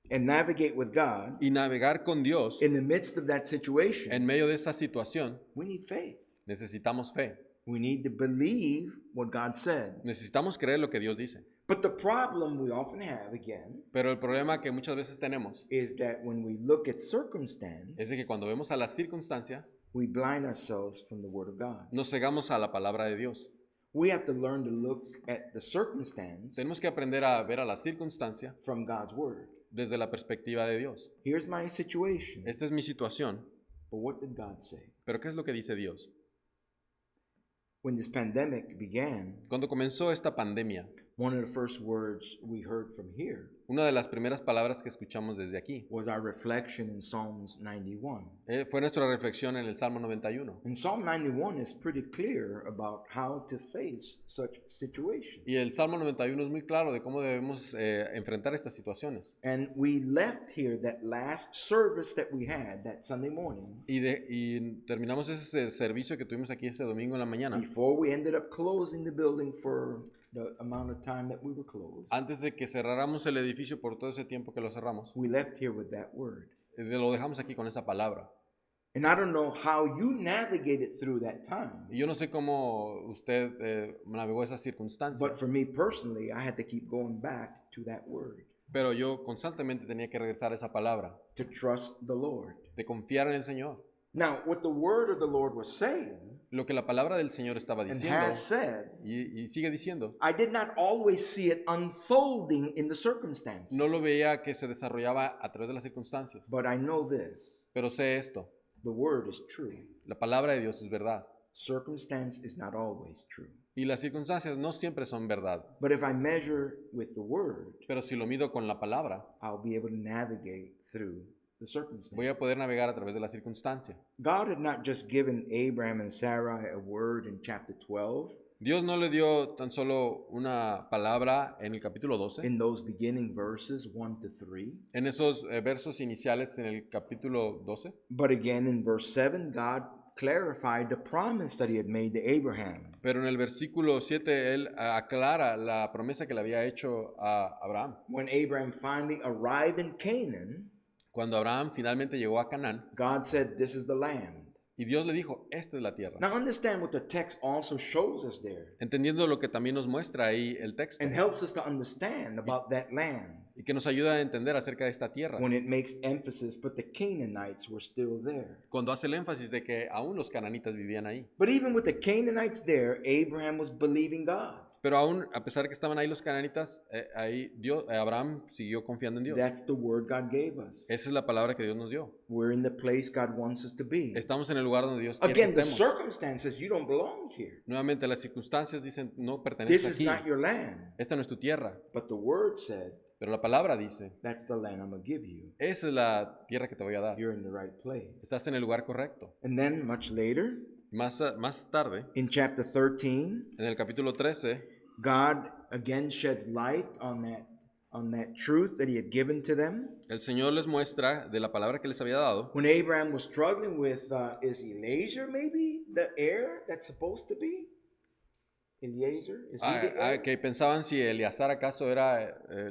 and navigate with God y navegar con Dios in the midst of that situation, en medio de esa situación, we need faith. necesitamos fe. We need to believe what God said. Necesitamos creer lo que Dios dice. But the problem we often have, again, Pero el problema que muchas veces tenemos is that when we look at circumstance, es de que cuando vemos a la circunstancia, we blind ourselves from the Word of God. nos cegamos a la palabra de Dios. We have to learn to look at the circumstance Tenemos que aprender a ver a la circunstancia from God's Word. desde la perspectiva de Dios. Here's my situation. Esta es mi situación, But what did God say? pero ¿qué es lo que dice Dios? When this pandemic began, Cuando comenzó esta pandemia, One of the first words we heard from here Una de las primeras palabras que escuchamos desde aquí was our reflection in Psalms 91. fue nuestra reflexión en el Salmo 91. And Psalm 91 is pretty clear about how to face such situations. Y el Salmo 91 es muy claro de cómo debemos enfrentar estas situaciones. And we left here that last service that we had that Sunday morning Y terminamos ese servicio que tuvimos aquí ese domingo en la mañana. before we ended up closing the building for the amount of time that we were closed. Antes de que cerráramos el edificio por todo ese tiempo que lo cerramos, We left here with that word. lo dejamos aquí con esa palabra. And I don't know how you navigated through that time. Y yo no sé cómo usted navegó esas circunstancias, But for me personally, I had to keep going back to that word, pero yo constantemente tenía que regresar a esa palabra, to trust the Lord. de confiar en el Señor. Now, what the word of the Lord was saying Lo que la palabra del Señor estaba and diciendo, has said, y sigue diciendo, I did not always see it unfolding in the circumstances. no lo veía que se desarrollaba a través de las circunstancias, But I know this, pero sé esto, the word is true. la palabra de Dios es verdad, Circumstance is not always true. y las circunstancias no siempre son verdad, But if I measure with the word, pero si lo mido con la palabra, I'll be able to navigate through the circumstance. voy a poder navegar a través de la circunstancia. God had not just given Abraham and Sarai a word in chapter 12 Dios no le dio tan solo una palabra en el capítulo 12, in those beginning verses 1 to 3, en esos versos iniciales en el capítulo 12, but again in verse 7, God clarified the promise that he had made to Abraham. pero en el versículo 7 él aclara la promesa que le había hecho a Abraham. When Abraham finally arrived in Canaan, Cuando Abraham finalmente llegó a Canaán, God said, "This is the land." y Dios le dijo, esta es la tierra. Now understand what the text also shows us there Entendiendo lo que también nos muestra ahí el texto, and helps us to understand about that land y que nos ayuda a entender acerca de esta tierra, when it makes emphasis, but the Canaanites were still there. cuando hace el énfasis de que aún los cananitas vivían ahí. But even with the Canaanites there, Abraham was believing God. Pero aún, a pesar de que estaban ahí los cananitas, ahí Abraham siguió confiando en Dios. That's the word God gave us. Esa es la palabra que Dios nos dio. We're in the place God wants us to be. Estamos en el lugar donde Dios quiere que Again, the estemos. circumstances, you don't belong here. Nuevamente, las circunstancias dicen, no This perteneces is aquí. not your land. Esta no es tu tierra. But the word said, Pero la palabra dice, that's the land I'm going to give you. esa es la tierra que te voy a dar. You're in the right place. Estás en el lugar correcto. And then much later, Más tarde, in chapter 13, en el capítulo 13, God again sheds light on that truth that he had given to them. el Señor les muestra de la palabra que les había dado. When Abraham was struggling with, is Eliezer maybe the heir that's supposed to be? Eliezer? Is he the heir? Que pensaban si Eleazar acaso era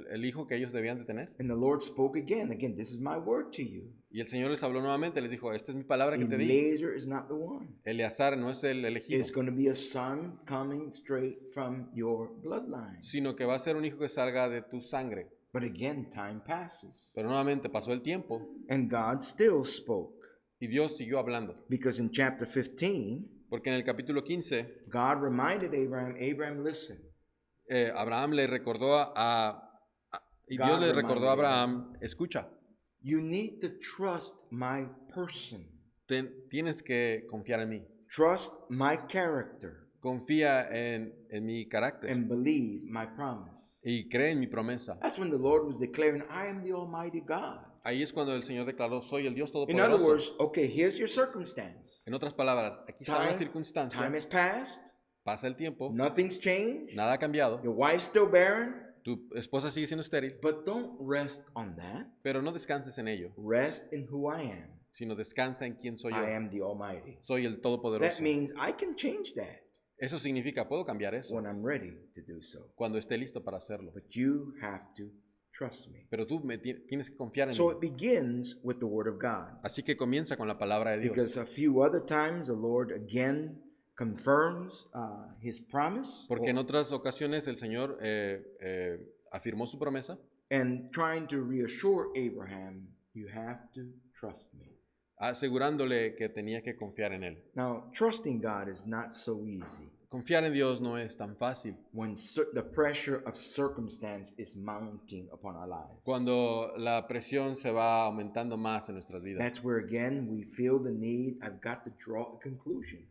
el hijo que ellos debían de tener. And the Lord spoke again. Again, this is my word to you. Y el Señor les habló nuevamente, les dijo, esta es mi palabra que te di. Eliezer is not the one. Eleazar no es el elegido, It's going to be a son coming straight from your bloodline. sino que va a ser un hijo que salga de tu sangre. But again, time passes. Pero nuevamente pasó el tiempo And God still spoke. y Dios siguió hablando. Because in chapter 15, Porque en el capítulo 15, God reminded Abraham, listen. Abraham le recordó y God Dios le reminded recordó a Abraham, escucha, You need to trust my person. tienes que confiar en mí. Trust my character Confía en mi carácter and believe my promise. y cree en mi promesa. That's when the Lord was declaring, I am the Almighty God. Ahí es cuando el Señor declaró, soy el Dios In other Todopoderoso. words, okay, here's your circumstance. En otras palabras, aquí está la Time circunstancia, has passed. pasa el tiempo, Nothing's changed. nada ha cambiado, Your wife's still barren. tu esposa sigue siendo estéril, But don't rest on that. pero no descanses en ello, Rest in who I am. sino descansa en quién soy I yo. am the Almighty. Soy el That Todopoderoso. means I can change that Eso significa, puedo cambiar eso when I'm ready to do so. cuando esté listo para hacerlo. But you have to trust me. Pero tú tienes que confiar en So mí. it begins with the Word of God. Así que comienza con la palabra de Dios. Because a few other times the Lord again confirms his promise Porque en otras ocasiones el Señor afirmó su promesa, and trying to reassure Abraham, you have to trust me. asegurándole que tenía que confiar en Él. Now, trusting God is not so easy Confiar en Dios no es tan fácil. when the pressure of circumstance is mounting upon our lives. Cuando la presión se va aumentando más en nuestras vidas. That's where again we feel the need, I've got to draw a conclusion.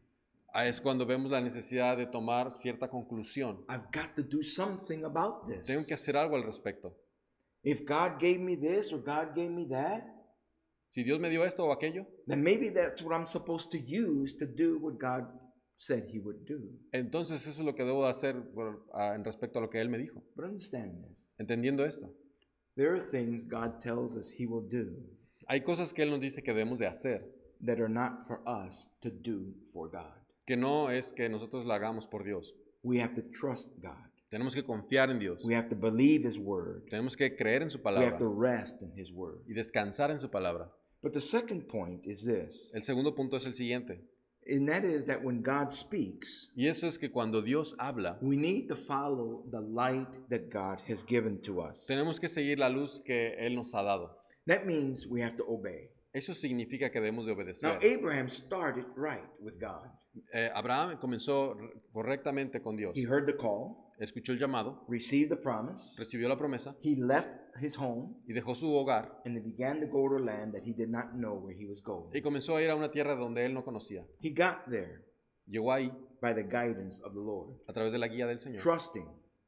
es cuando vemos la necesidad de tomar cierta conclusión. I've got to do something about this. Tengo que hacer algo al respecto. If God gave me this or God gave me that, Si Dios me dio esto o aquello, then maybe that's what I'm supposed to use to do what God said he would do. entonces eso es lo que debo de hacer en respecto a lo que Él me dijo. But understand this. Entendiendo esto, There are things God tells us he will do hay cosas que Él nos dice que debemos de hacer, that are not for us to do for God. que no es que nosotros la hagamos por Dios. We have to trust God. Tenemos que confiar en Dios. We have to believe his word. Tenemos que creer en su We palabra have to rest in his word. y descansar en su palabra. But the second point is this, El segundo punto es el siguiente, and that is that when God speaks, y eso es que cuando Dios habla, we need to follow the light that God has given to us. tenemos que seguir la luz que Él nos ha dado. That means we have to obey. Eso significa que debemos de Now, obedecer. Abraham started right with God. Abraham comenzó correctamente con Dios. He heard the call, Escuchó el llamado, received the promise. recibió la promesa He left his home y dejó su hogar and he began to go to a land that he did not know where he was going. y comenzó a ir a una tierra donde él no conocía. He got there Llegó ahí by the guidance of the Lord, a través de la guía del Señor. trusting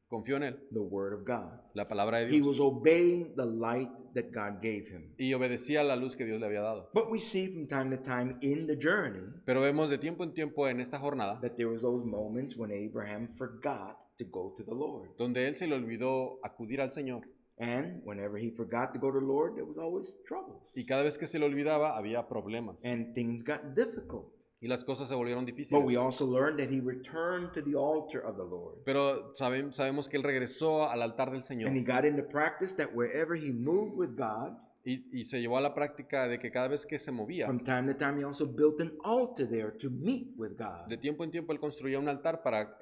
Confió en Él, the word of God. la palabra de He Dios, was obeying the light that God gave him. y obedecía la luz que Dios le había dado. But we see from time to time in the journey Pero vemos de tiempo en tiempo en esta jornada that there was those moments when Abraham forgot to go to the Lord. donde él se le olvidó acudir al Señor. And whenever he forgot to go to the Lord, there was always troubles. Y cada vez que se le olvidaba había problemas And things got difficult. y las cosas se volvieron But we difíciles. also learned that he returned to the altar of the Lord. Pero sabemos que él regresó al altar del Señor And he got into practice that wherever he moved with God, y se llevó a la práctica de que cada vez que se movía, from time to time he also built an altar there to meet with God. de tiempo en tiempo él construía un altar para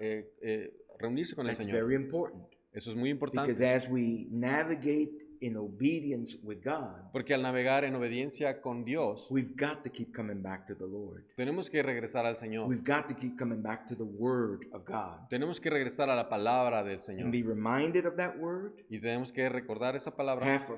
reunirse con el That's Señor. very important. Eso es muy importante. Because as we navigate in obedience with God, Porque al navegar en obediencia con Dios, we've got to keep coming back to the Lord. tenemos que regresar al Señor. We've got to keep coming back to the Word of God Tenemos que regresar a la palabra del and Señor. be reminded of that Word, Y tenemos que recordar esa palabra. have a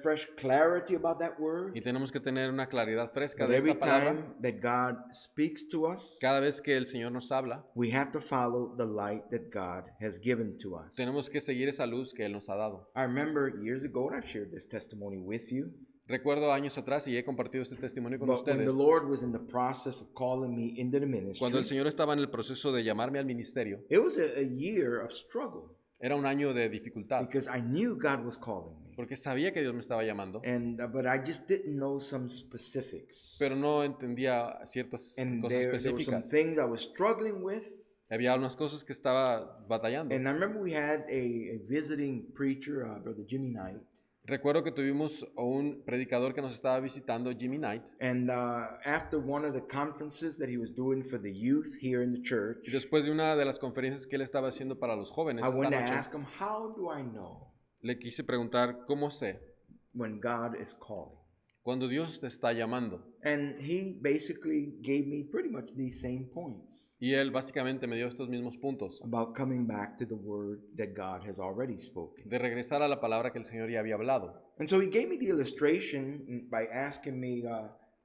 fresh clarity about that Word. Y tenemos que tener una claridad fresca But de every esa palabra. time that God speaks to us, Cada vez que el Señor nos habla, we have to follow the light that God has given to us. tenemos que seguir esa luz que Él nos ha dado. I remember years ago, and I've shared this testimony with you, Recuerdo años atrás y he compartido este testimonio con but when the ustedes. Lord was in the process of calling me into the Cuando el ministry, Señor estaba en el proceso de llamarme al ministerio, it was a year of struggle era un año de dificultad. because I knew God was calling me. Porque sabía que Dios me estaba llamando, But I just didn't know some specifics. pero no entendía ciertas And cosas there were some específicas. things I was struggling with. Había unas cosas que estaba batallando. And I remember we had a visiting preacher, Brother Jimmy Knight. Recuerdo que tuvimos a un predicador que nos estaba visitando, Jimmy Knight. And after one of the conferences that he was doing for the youth here in the church, Y después de una de las conferencias que él estaba haciendo para los jóvenes I esta went to noche, ask him, how do I know le quise preguntar, ¿cómo sé when God is calling? cuando Dios te está llamando? And he basically gave me pretty much these same points Y él básicamente me dio estos mismos puntos, about coming back to the word that God has already spoken. de regresar a la palabra que el Señor ya había hablado. And so he gave me the illustration by asking me,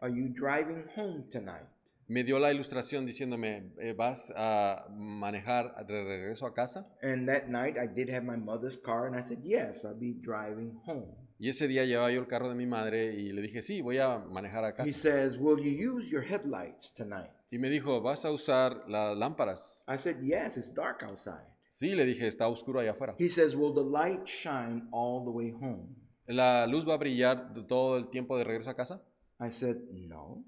are you driving home tonight? Me dio la ilustración diciéndome, ¿vas a manejar de regreso a casa? And that night I did have my mother's car, and I said, yes, I'll be driving home. Y ese día llevaba yo el carro de mi madre y le dije, sí, voy a manejar a He casa. says, will you use your headlights tonight? Y me dijo, ¿vas a usar las lámparas? I said, yes, it's dark outside. Sí, le dije, está oscuro allá afuera. He says, will the light shine all the way home? ¿La luz va a brillar todo el tiempo de regreso a casa? I said, no.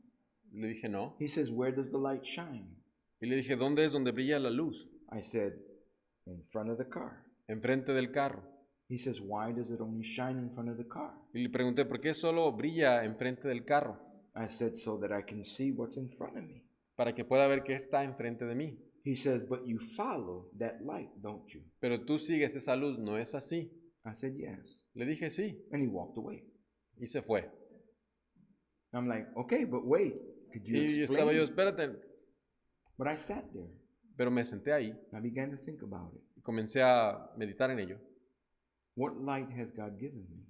Le dije, no. He says, where does the light shine? Y le dije, ¿dónde es donde brilla la luz? I said, in front of the car. Enfrente del carro. He says, why does it only shine in front of the car? Y le pregunté, ¿por qué solo brilla enfrente del carro? I said, so that I can see what's in front of me. Para que pueda ver qué está enfrente de mí. He says, but you follow that light, don't you? Pero tú sigues esa luz, ¿no es así? I said, yes. Le dije, sí. And he walked away. Y se fue. I'm like, okay, but wait, could you Y estaba yo, explain? espérate. But I sat there. Pero me senté ahí I began to think about it. y comencé a meditar en ello. What light has God given me?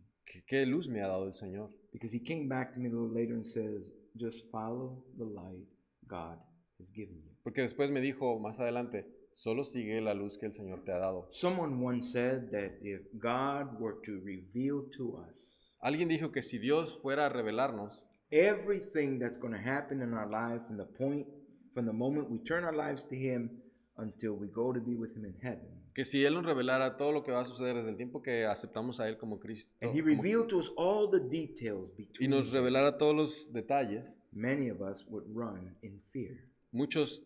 ¿Qué luz me ha dado el Señor? Because he came back to me a little later and says, just follow the light God has given you. Porque después me dijo más adelante, solo sigue la luz que el Señor te ha dado. Someone once said that if God were to reveal to us Alguien dijo que si Dios fuera a revelarnos everything that's going to happen in our life from the moment we turn our lives to Him until we go to be with Him in heaven. que si Él nos revelara todo lo que va a suceder desde el tiempo que aceptamos a Él como Cristo And He revealed to us all the details y between nos them, revelara todos los detalles, many of us would run in fear muchos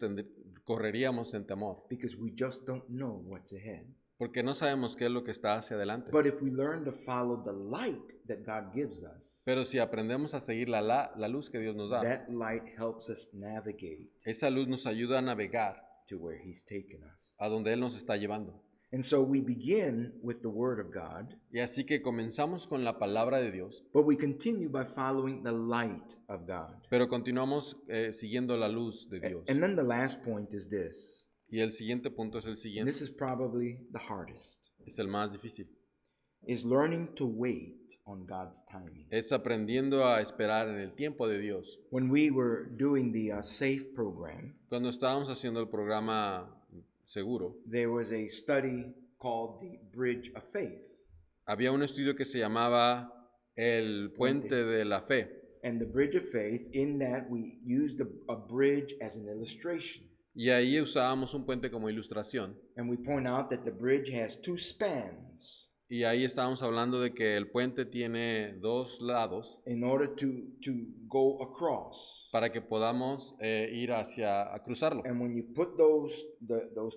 correríamos en temor, because we just don't know what's ahead. porque no sabemos qué es lo que está hacia adelante. But if we learn to follow the light that God gives us, Pero si aprendemos a seguir la luz que Dios nos da, that light helps us navigate esa luz nos ayuda a navegar to where He's taken us. a donde Él nos está llevando. And so we begin with the Word of God, Y así que comenzamos con la palabra de Dios, but we continue by following the light of God. pero continuamos siguiendo la luz de Dios. And then the last point is this, Y el siguiente punto es el and siguiente, this is probably the hardest, es el más difícil. is learning to wait on God's timing. Es aprendiendo a esperar en el tiempo de Dios. When we were doing the SAFE program, Cuando estábamos haciendo el programa seguro, there was a study called the Bridge of Faith. había un estudio que se llamaba el puente de la fe. And the Bridge of Faith, in that we used a bridge as an illustration. Y ahí usábamos un puente como ilustración. And we point out that the bridge has two spans Y ahí estábamos hablando de que el puente tiene dos lados in order to go across. para que podamos ir a cruzarlo. And when you put those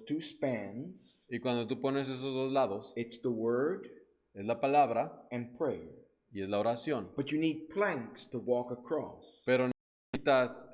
two spans, Y cuando tú pones esos dos lados, it's the word es la palabra and prayer. y es la oración. But you need planks to walk across. Pero necesitas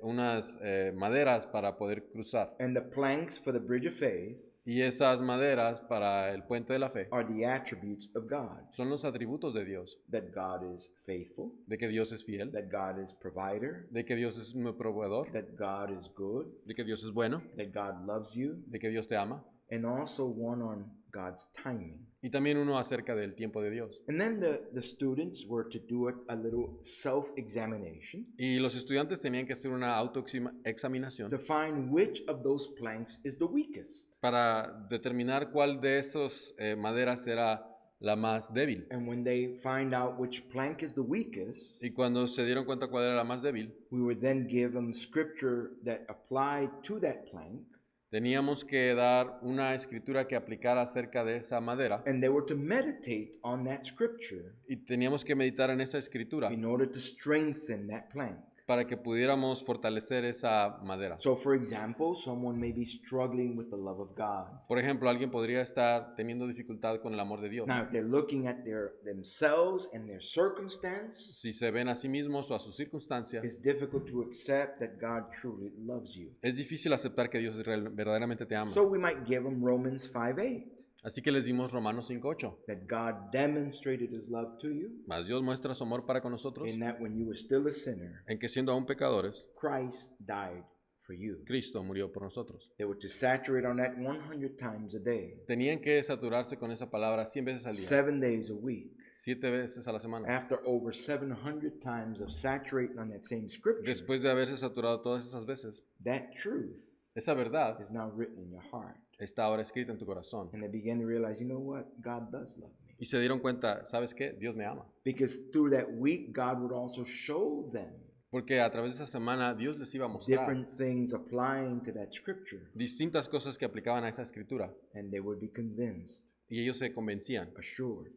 unas maderas para poder cruzar. And the planks for the Bridge of Faith Y esas maderas para el puente de la fe are the attributes of God. son los atributos de Dios. That God is faithful, De que Dios es fiel, that God is provider, de que Dios es mi proveedor, that God is good, de que Dios es bueno, that God loves you, de que Dios te ama. and also one on God's timing. Y también uno acerca del tiempo de Dios. And then the students were to do a little self-examination Y los estudiantes tenían que hacer una autoexaminación to find which of those planks is the weakest. para determinar cuál de esas maderas era la más débil. And when they find out which plank is the weakest, Y cuando se dieron cuenta cuál era la más débil, we would then give them scripture that applied to that plank, teníamos que dar una escritura que aplicara acerca de esa madera and they were to meditate on that scripture y teníamos que meditar en esa escritura in order to strengthen that plank. para que pudiéramos fortalecer esa madera. So, for example, someone may be struggling with the love of God. Por ejemplo, alguien podría estar teniendo dificultad con el amor de Dios. Now, if they're looking at themselves and their circumstance, Si se ven a sí mismos o a sus circunstancias, it's difficult to accept that God truly loves you. es difícil aceptar que Dios verdaderamente te ama. So we might give them Romans 5:8, Así que les dimos Romanos 5:8. that God demonstrated His love to you, Mas Dios muestra su amor para con nosotros in that when you were still a sinner, en que siendo aún pecadores, Christ died for you. Cristo murió por nosotros. They were to saturate on that 100 times a day, Tenían que saturarse con esa palabra 100 veces al día, 7 days a week. 7 veces a la semana. After over 700 times of saturating on that same scripture, Después de haberse saturado todas esas veces, that truth esa verdad is now written in your heart. está ahora escrita en tu corazón. And they began to realize, you know what? God does love me. Y se dieron cuenta, ¿sabes qué? Dios me ama. Because through that week, God would also show them Porque a través de esa semana Dios les iba a mostrar different things applying to that scripture. distintas cosas que aplicaban a esa escritura. And they would be convinced, Y ellos se convencían assured,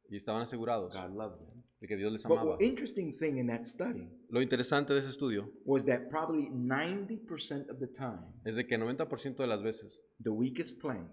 y estaban asegurados God loves them. de que Dios les But amaba. the interesting thing in that study Lo interesante de ese estudio was that probably 90% of the time, es de que 90% de las veces the weakest plank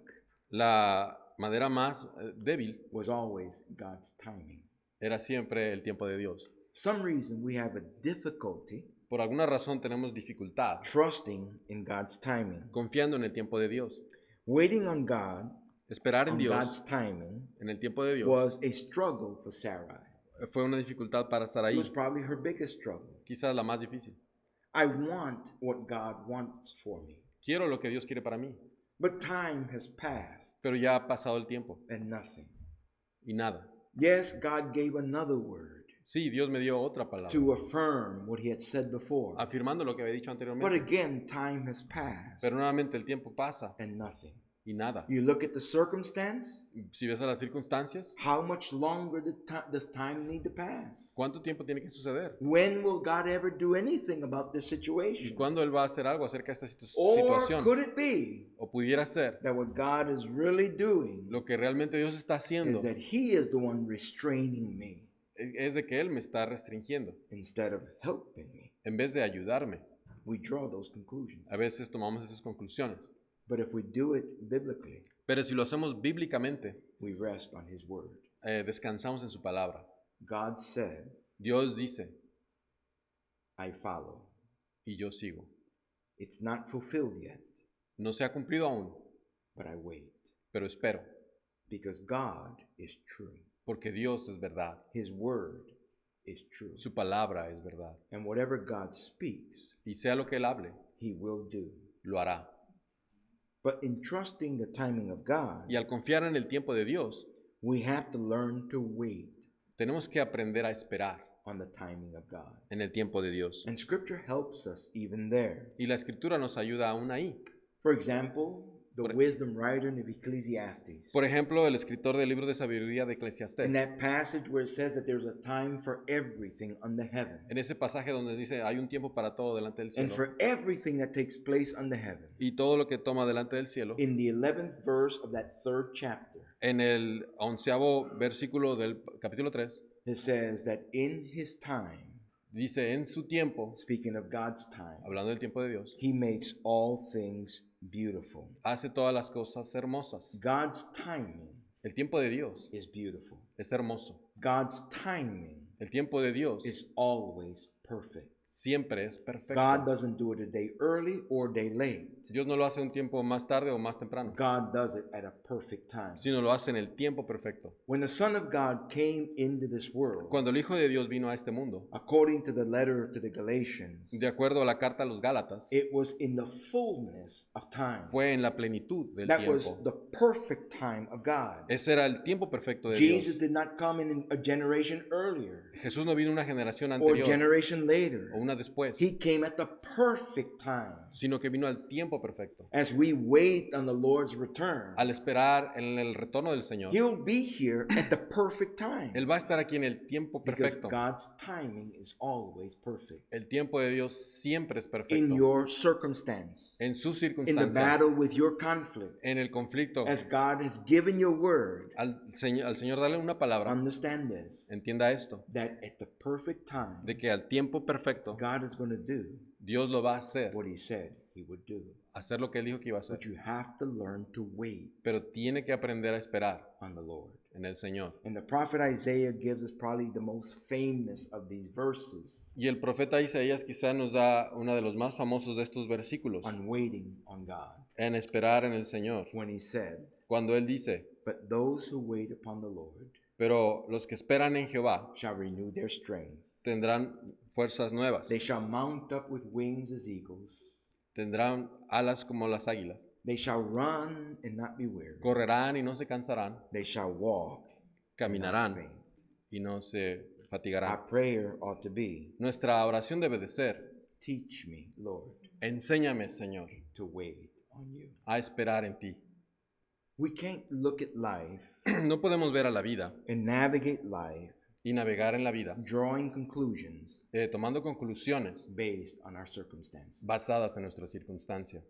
la madera más débil was always God's timing. era siempre el tiempo de Dios. Some reason we have a difficulty Por alguna razón tenemos dificultad trusting in God's timing. confiando en el tiempo de Dios. Waiting on God, Esperar en on Dios, God's timing, en el tiempo de Dios, was a struggle for Sarai. fue una dificultad para It Sarai, was probably her biggest struggle. quizás la más difícil. I want what God wants for me. Quiero lo que Dios quiere para mí, But time has passed pero ya ha pasado el tiempo and nothing. y nada. Yes, God gave another word. Sí, Dios me dio otra palabra, to affirm what he had said before. afirmando lo que había dicho But anteriormente. again, time has passed Pero nuevamente el tiempo pasa and nothing. y nada. You look at the circumstance, Si ves a las circunstancias, how much longer does time need to pass? ¿cuánto tiempo tiene que suceder? When will God ever do anything about this ¿Y situation? cuándo Él va a hacer algo acerca de esta Or situación? could it be O pudiera ser that what God is really doing lo que realmente Dios está haciendo is that He is the one restraining me es de que Él me está restringiendo instead of helping me? en vez de ayudarme. We draw those conclusions. A veces tomamos esas conclusiones. But if we do it biblically, Pero si lo hacemos bíblicamente, we rest on His word. descansamos en su palabra. God said, Dios dice, I follow. y yo sigo. It's not fulfilled yet, No se ha cumplido aún, but I wait. pero espero, Because God is true. porque Dios es verdad. His word is true. Su palabra es verdad. And whatever God speaks, Y sea lo que Él hable, He will do. lo hará. But in trusting the timing of God, Y al confiar en el tiempo de Dios, we have to learn to wait tenemos que aprender a esperar on the timing of God. en el tiempo de Dios. And scripture helps us even there. Y la escritura nos ayuda aún ahí. For example, the wisdom writer in Ecclesiastes. Por ejemplo, el escritor del libro de sabiduría de In Eclesiastés. that passage where it says that there's a time for everything under heaven. En ese pasaje donde dice, hay un tiempo para todo delante del And cielo. for everything that takes place under heaven. Y todo lo que toma delante del cielo. In the 11th verse of that 3rd chapter, En el 11º versículo del capítulo 3, it says that in His time, dice, en su tiempo, speaking of God's time, hablando del tiempo de Dios, He makes all things beautiful. hace todas las cosas hermosas. God's timing El tiempo de Dios is beautiful. es hermoso. God's timing El tiempo de Dios is always perfect. siempre es God perfecto. doesn't do it a day early or a day late. Dios no lo hace un tiempo más tarde o más temprano, God does it at a perfect time. sino lo hace en el tiempo perfecto. When the Son of God came into this world, Cuando el Hijo de Dios vino a este mundo, according to the letter to the Galatians, de acuerdo a la carta a los Gálatas, it was in the fullness of time. fue en la plenitud del That was tiempo. the perfect time of God. Ese era el tiempo perfecto de Jesus Dios. did not come in a generation earlier Jesús no vino una generación or a anterior generation later. o una después, He came at the perfect time. sino que vino al tiempo perfecto. As we wait on the Lord's return, Al esperar en el retorno del Señor, He'll be here at the perfect time. Él va a estar aquí en el tiempo Because perfecto. God's timing is always perfect. El tiempo de Dios siempre es In perfecto. your circumstance, En su in the circunstancia, battle with your conflict, en el conflicto, as God has given your word, al Señor darle una palabra, understand this, entienda esto, that at the perfect time, de que al tiempo perfecto God is going to do Dios lo va a hacer, what He said He would do. hacer lo que Él dijo que iba a hacer. But you have to learn to wait Pero tiene que aprender a esperar on the Lord. en el Señor. And the prophet Isaiah gives us probably the most famous of these verses Y el profeta Isaías quizá nos da uno de los más famosos de estos versículos, on waiting on God, en esperar en el Señor, when He said, cuando Él dice, "But those who wait upon the Lord pero los que esperan en Jehová shall renew their strength. tendrán fuerzas nuevas, They shall mount up with wings as eagles. tendrán alas como las águilas, They shall run and not be weary. correrán y no se cansarán, They shall walk and not caminarán faint." y no se Our fatigarán. prayer ought to be, Nuestra oración debe de ser, "Teach me, Lord, enséñame, Señor, to wait on you." a esperar en ti. We can't look at life No podemos ver a la vida and navigate life y navegar en la vida drawing conclusions tomando conclusiones based on our circumstances. basadas en nuestra circunstancia.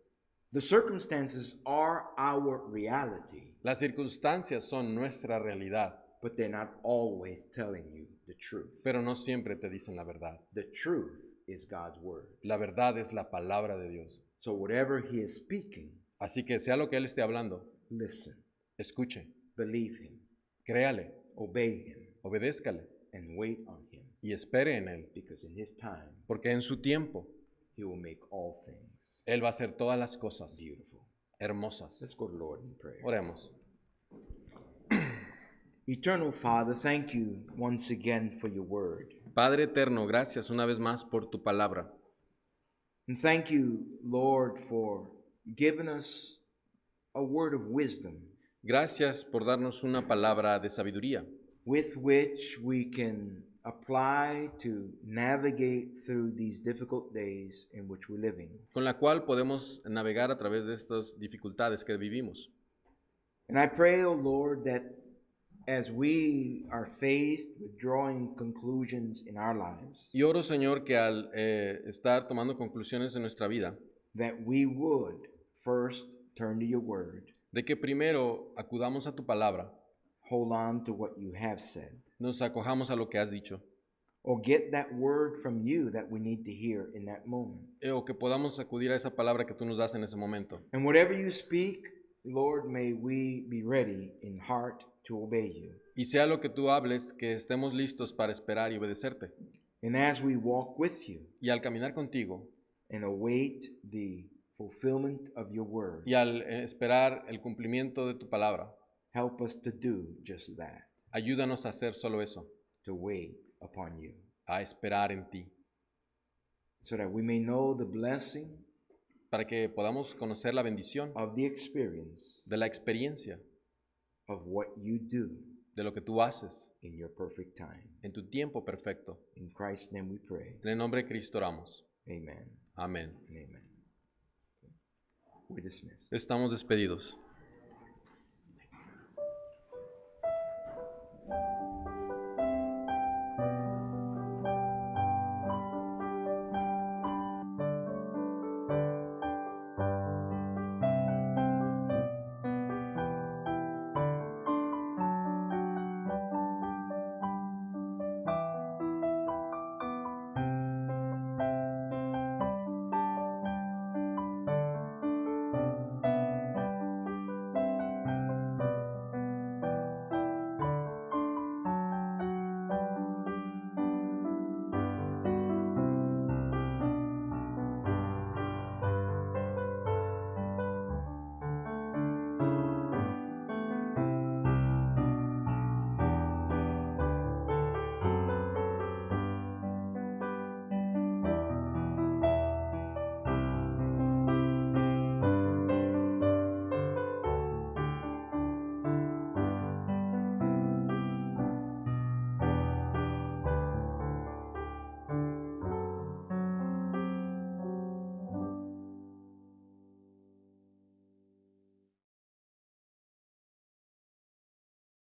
The circumstances are our reality, Las circunstancias son nuestra realidad, but they're not always telling you the truth. pero no siempre te dicen la verdad. The truth is God's word. La verdad es la palabra de Dios. So whatever He is speaking, Así que sea lo que Él esté hablando, listen, escuche, believe Him, créale, obey Him, obedézcale and wait on Him, y espere en Él, because in His time, porque en su tiempo He will make all things Él va a hacer todas las cosas beautiful. hermosas. Let's go to the Lord in prayer. Oremos. Eternal Father, thank you once again for your word. Padre eterno, gracias una vez más por tu palabra. And thank you, Lord, for giving us a word of wisdom Gracias por darnos una palabra de sabiduría with which we can apply to navigate through these difficult days in which we're living. con la cual podemos navegar a través de estas dificultades que vivimos. And I pray, O Lord, that as we are faced with drawing conclusions in our lives, Y oro, Señor, que al estar tomando conclusiones en nuestra vida, that we would first turn to your word, de que primero acudamos a tu palabra, hold on to what you have said, nos acojamos a lo que has dicho, or get that word from you that we need to hear in that moment. o que podamos acudir a esa palabra que tú nos das en ese momento. And whatever you speak, Lord, may we be ready in heart to obey you. Y sea lo que tú hables, que estemos listos para esperar y obedecerte. And as we walk with you Y al caminar contigo, and await the fulfillment of your word, y al esperar el cumplimiento de tu palabra, help us to do just that, ayúdanos a hacer solo eso, to wait upon you, a esperar en ti, so that we may know the blessing para que podamos conocer la bendición of the experience de la experiencia, of what you do de lo que tú haces in your perfect time. en tu tiempo perfecto. In Christ's name we pray. En el nombre de Cristo oramos. Amen Amén. and amen. We're dismissed. Estamos despedidos.